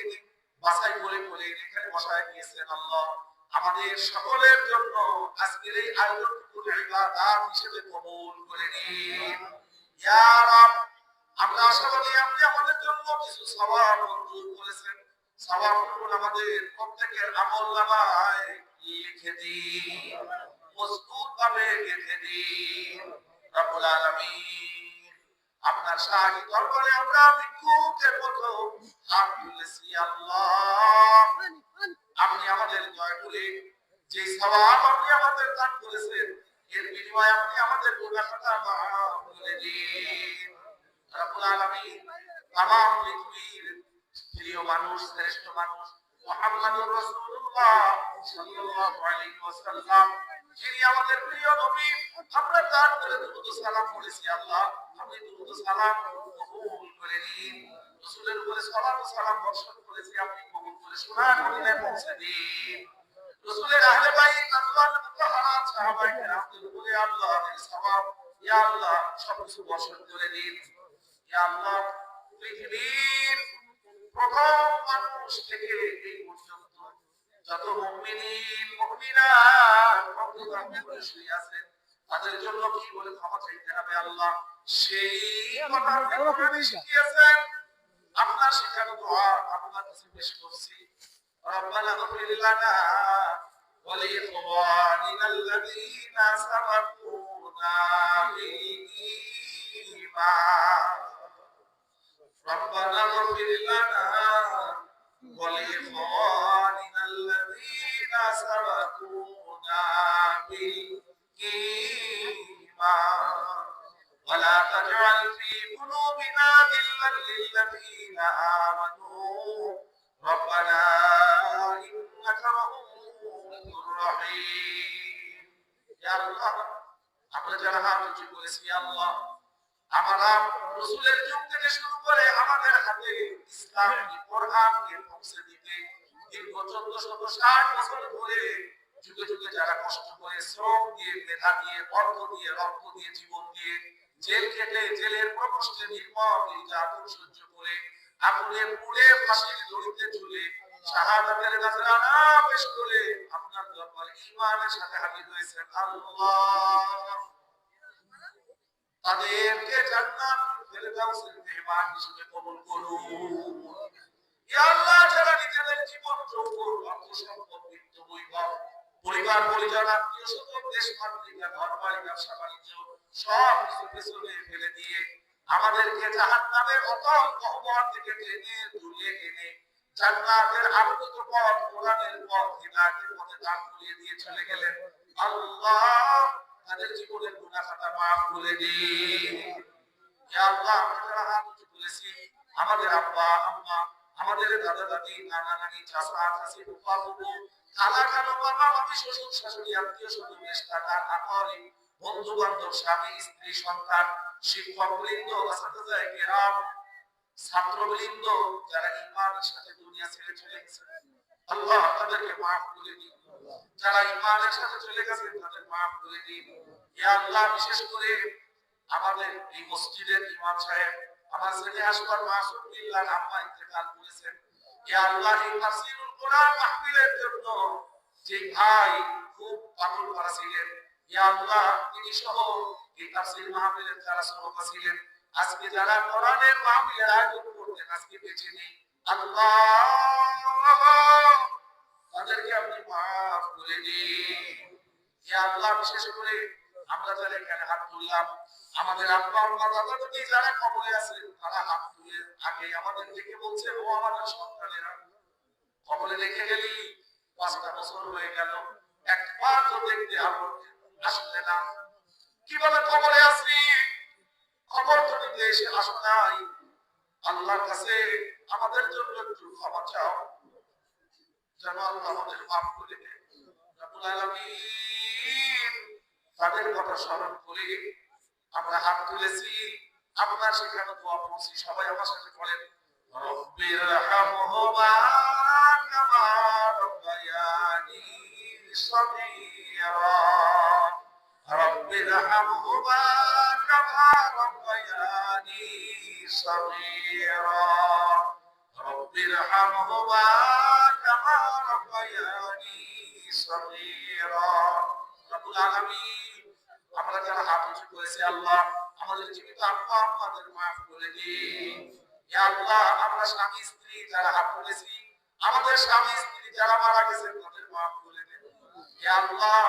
A: বাছাই করে করে এখানে বসায় দিয়েছেন। আল্লাহ, আমাদের সকলের জন্য আজকের এই আয়োজনটুকু ইবাদত হিসেবে কবুল করে নিন। ইয়া রাব, আমরা আশাবাদী আপনি আমাদের জন্য কিছু সওয়াব মঞ্জুর করেছেন। সওয়াবগুলো আমাদের প্রত্যেকের আমলনামায় লিখে দিন, মজবুতভাবে গেঁথে দিন। রব্বুল আলামিন, আপনার শাহী দরবারে আমরা ভিক্ষুকের মতো হাত তুলেছি। আল্লাহ, আপনি আমাদের দয়া করে যে সওয়াব আপনি আমাদের দান করেছেন, এর বিনিময়ে আপনি আমাদের গুনাহ খাতা মাফ করে দিন। রব্বুল আলামিন, তামাম পৃথিবীর প্রিয় মানুষ, শ্রেষ্ঠ মানুষ মুহাম্মদুর রাসূলুল্লাহ সাল্লাল্লাহু আলাইহি ওয়াসাল্লাম, যিনি আমাদের প্রিয় নবী, আমরা তার উপরে দুরূদ ও সালাম পড়েছি। আল্লাহ, আপনি দুরূদ ও সালাম কবুল করে নিন। রাসূলের উপরে সালাত ও সালাম বর্ষণ করেছি, আপনি কবুল করে সোনার মদিনায় পৌঁছে দিন। রাসূলের আহলে বাইত আজওয়াজ মুতাহহারাত সাহাবায়ে কেরামদের উপরে আল্লাহর সওয়াব ইয়া আল্লাহ সবকিছু বর্ষণ করে দিন। ইয়া আল্লাহ, পৃথিবীর প্রথম মানুষ থেকে এই পর্যন্ত যত মুমিনিন মুমিনাত অন্তর্ধান করে শুয়ে আছেন, তাদের জন্য কি বলে ক্ষমা চাইতে হবে? আল্লাহ, সেই কথা আপনি শিখিয়েছেন। আপনার শেখানো দোয়া আপনার কাছে পেশ করছি। রব্বানা ইগফির লানা ওয়া লিইখওয়ানিনা আল্লাযীনা সাবাকুনা বিল ঈমান। ربنا اغفر لنا ولإخواننا الذين سبقونا بالإيمان ولا تجعل في قلوبنا غلا للذين آمنوا ربنا إنك رؤوف رحيم يا الله আমরা যারা হাত উঁচু করেছি, আল্লাহ, আমরা রাসূলের যুগ থেকে শুরু করে আমাদের হাতে ইসলামী কোরআনকে পৌঁছে দিতে দীর্ঘ 1460 বছর ধরে যুগে যুগে যারা কষ্ট করে শ্রম দিয়ে, মেধা দিয়ে, অর্থ দিয়ে, রক্ত দিয়ে, জীবন দিয়ে জেল খেটে, জেলের প্রকোষ্ঠে নির্মম নির্যাতন সহ্য করে আগুনে পুড়ে ফাঁসির দড়িতে ঝুলে শাহাদাতের নজরানা পেশ করে আপনার দরবারে ঈমানের সাথে হাজির হয়েছেন। আল্লাহ, তাদেরকে জান্নাত ফেরদাউসের মেহমান হিসেবে কবুল করুন। ইয়া আল্লাহ, যারা নিজেদের জীবন যৌবন, অর্থ সম্পদ, বিত্ত বৈভব, পরিবার পরিজন, আত্মীয় স্বজন, দেশ মাতৃকা, ঘর বাড়ি, ব্যবসা বাণিজ্য সব কিছু পেছনে ফেলে দিয়ে আমাদেরকে জাহান্নামের অতল গহ্বর থেকে টেনে তুলে এনে জান্নাতের আলোকিত পথ, কোরআনের পথ, হিদায়াতের পথে দাঁড় করিয়ে দিয়ে চলে গেলেন। আল্লাহ তাদের জীবনের গুনাহ খাতা মাফ করে দিন। ইয়া আল্লাহ, আমরা যারা হাত উঁচু করেছি, আমাদের আব্বা আম্মা, আমাদের দাদা দাদি, নানা নানি, চাচা চাচি, ফুফা ফুফু, খালা খালু, মামা মামি, শ্বশুর শাশুড়ি, আত্মীয় স্বজন, রিশতেদার, আকরিন, বন্ধু বান্ধব, স্বামী স্ত্রী, সন্তান, শিক্ষক বৃন্দ, আসাতিজায়ে কেরাম, ছাত্রবৃন্দ যারা ঈমানের সাথে দুনিয়া ছেড়ে চলে গেছে, আল্লাহ তাদেরকে মাফ করে দিন। যারা ঈমানের সাথে চলে গেছে তাদের মাফ করে দিন। ইয়া আল্লাহ, বিশেষ করে আমাদের এই মসজিদের ইমাম সাহেব, আমার ছেলে আসবার মাসুদ বিল্লাহ আম্মা ইন্তেকাল করেছেন। ইয়া আল্লাহ, এই তাফসীরুল কোরআন মাহফিলের জন্য যে ভাই খুব পাগল করা ছিলেন, ইয়া আল্লাহ তিনি সহ এই তাফসীর মাহফিলের যারা শ্রোতা ছিলেন, আজকে যারা কোরআনের মাহফিলের আয়োজন করতেন, আজকে বেঁচে নেই, আল্লাহ তাদেরকে আপনি মাফ করে দিন। ইয়া আল্লাহ, বিশেষ করে আমরা যারা এখানে হাত তুললাম, আমাদের আব্বা আম্মা দাদা দাদি যারা কবরে আছে, তারা হাত তুলে আগে আমাদের দেখে বলছে, ও আমাদের সন্তানেরা কবরে রেখে গেলি 5টা বছর হয়ে গেল, একবার তো দেখতে আসলে না, কিভাবে কবরে আছি, খবর তো নিতে এসে আসো নাই। আল্লাহর কাছে আমাদের জন্য একটু ক্ষমা চাও, যেন আল্লাহ আমাদের মাফ করে দেন। রব্বুল আলামিন, তাদের কথা স্মরণ করে আমরা হাত তুলেছি, আপনার সেখানে দোয়া পড়ছি, সবাই আমার সাথে পড়েন, রব্বিরহামহুমা কামা রাব্বায়ানি সগীরা, রব্বিরহামহুমা কামা রাব্বায়ানি সগীরা, রব্বিরহামহুমা কামা রাব্বায়ানি সগীরা। রব্বুল আলামিন, আমরা যারা হাত উঁচু করেছি, আল্লাহ আমাদের জীবিত আব্বা আম্মাদের মাফ করে দিন। ইয়া আল্লাহ, আমরা স্বামী স্ত্রী যারা হাত তুলেছি, আমাদের স্বামী স্ত্রী যারা মারা গেছে তাদের মাফ করে দেন। ইয়া আল্লাহ,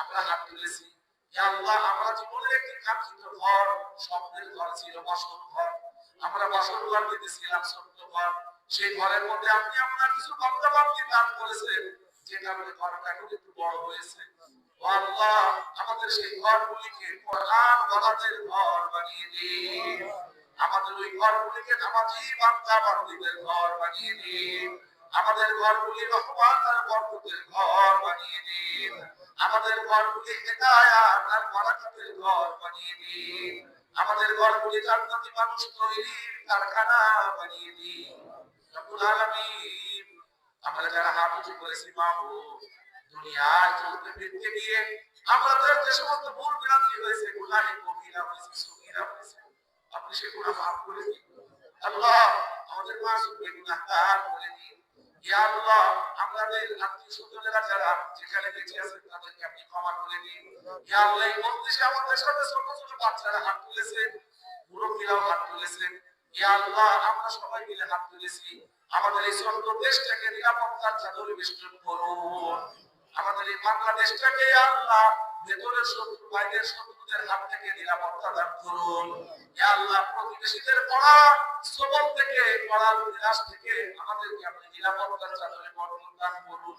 A: আমরা হাত তুলেছি, ইয়া আল্লাহ আমরা জীবনের একটি কাঙ্ক্ষিত ঘর, স্বপ্নের ঘর ছিল, বাসর ঘর, আমরা বাসর ঘর দিতেছিলাম, ছোট্ট ঘর, সেই ঘরের মধ্যে আপনি আপনার কিছু বান্দাবান্দি দান করেছেন, যে কারণে ঘরটা একটু বড় হয়েছে। ও আল্লাহ, আমাদের সেই ঘরগুলিকে কোরআন ওয়ালাদের ঘর বানিয়ে দিন, আমাদের ওই ঘরগুলিকে নামাজি বান্দা বান্দীদের ঘর বানিয়ে দিন, আমাদের ঘরগুলি রহমত আর বরকতের ঘর বানিয়ে দিন, আমাদের ঘরগুলি হিদায়াত আর বারাকাতের ঘর বানিয়ে দিন, আমাদের ঘরগুলি জান্নাতি মানুষ তৈরির কারখানা বানিয়ে দিন। রব্বুল আলামিন, আমরা যারা হাত উঁচু করেছি মাহবুব, দুনিয়ায় চলতে ফিরতে গিয়ে আমাদের যে সমস্ত ভুল ভ্রান্তি হয়েছে, গুনাহে কবিরা হয়েছে, সগীরা হয়েছে, আপনি সেগুলো মাফ করে দিন। আল্লাহ আমাদের মাসুমকে গুনাহগার করে দিন। ইয়া আল্লাহ, আমাদের আত্মীয় স্বজনেরা যারা যেখানে বেঁচে আছেন তাদেরকে আপনি ক্ষমা করে দিন। ইয়া আল্লাহ, এই মজলিসে আমাদের সাথে ছোট ছোট বাচ্চারা হাত তুলেছে, মুরব্বীরাও হাত তুলেছেন। ইয়া আল্লাহ, আমরা সবাই মিলে হাত তুলেছি, আমাদের এই ছোট্ট দেশটাকে নিরাপত্তার চাদরে বেষ্টন করুন। আমাদের এই বাংলাদেশটাকে আল্লাহ ভেতরের শত্রু বাইরের শত্রুদের হাত থেকে নিরাপত্তা দান করুন। ইয়া আল্লাহ, প্রতিবেশীদের পড়া সবল থেকে পড়ার বিনাশ থেকে আমাদেরকে আপনি নিরাপত্তার চাদরে বরকত দান করুন।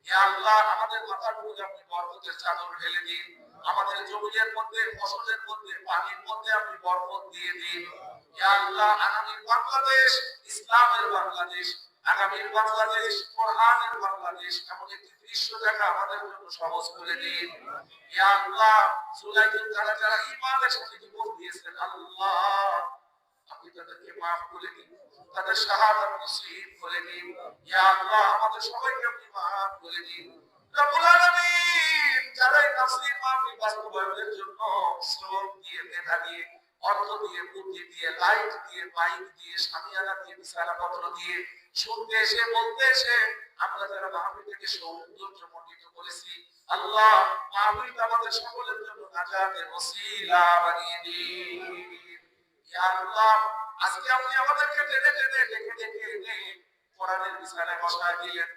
A: ইয়া আল্লাহ, আমাদের মাথার উপরে আপনি বরকতের চাদর ঢেলে দিন, আমাদের জমির মধ্যে, ফসলের মধ্যে, পানির মধ্যে আপনি বরকত দিয়ে দিন। ইয়া আল্লাহ, আগামীর বাংলাদেশ ইসলামের বাংলাদেশ, আগামীর বাংলাদেশ কোরআনের বাংলাদেশ, এমন একটি দৃশ্য দেখা আমাদের জন্য সহজ করে দিন। ইয়া আল্লাহ, সুলাইমান যারা যারা ঈমানের সাথে জীবন দিয়েছেন, আল্লাহ আপনি তাদেরকে মাফ করে দিন, তাদের শাহাদাত নসিব করে দিন। ইয়া আল্লাহ, আমাদের সবাইকে আপনি মাফ করে দিন। রব্বুল আলামিন, যারা এই তাফসীর মাহফিল বাস্তবায়নের জন্য শ্রম দিয়ে, মেধা দিয়ে, অর্থ দিয়ে, বুদ্ধি দিয়ে, লাইট দিয়ে, মাইক দিয়ে, সামিয়ানা দিয়ে, বিছানাপত্র দিয়ে, শুনতে এসে বলতে এসে আমরা যারা মাহফিলটাকে সৌন্দর্যমণ্ডিত করেছি, আল্লাহ মাহফিলটা আমাদের সকলের জন্য নাজাতের ওসিলা বানিয়ে দিন। ইয়া আল্লাহ, আজকে আপনি আমাদেরকে টেনে টেনে ডেকে ডেকে এনে কোরআনের বিছানায় বসায় দিলেন।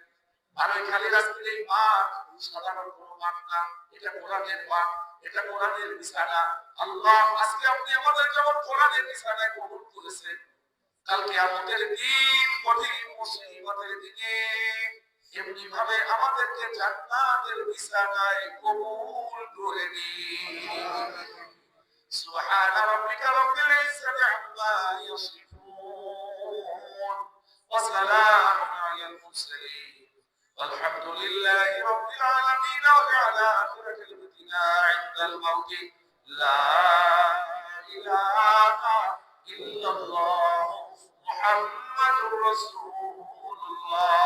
A: আর ওই খালি রাস্তার এই মাঠ সাধারণ কোনো মাঠ না, এটা কোরআনের মাঠ। এটা কোরআনের বিছানা। আল্লাহ আজকে আপনি আমাদের যেমন কোরআনের বিছানায় কবুল করেছেন, কাল কিয়ামতের দিন কঠিন মুসিবতের দিনে এমনি ভাবে আমাদেরকে জান্নাতের বিছানায় কবুল করে নিন। সুবহান রাব্বিকা রাব্বিল ইজ্জাতি আম্মা ইয়াসিফুন ওয়া সালামুন আলাল মুরসালিন والحمد لله رب العالمين. وعلى آخرة الابتلاء عند الموت لا إله إلا الله محمد رسول الله.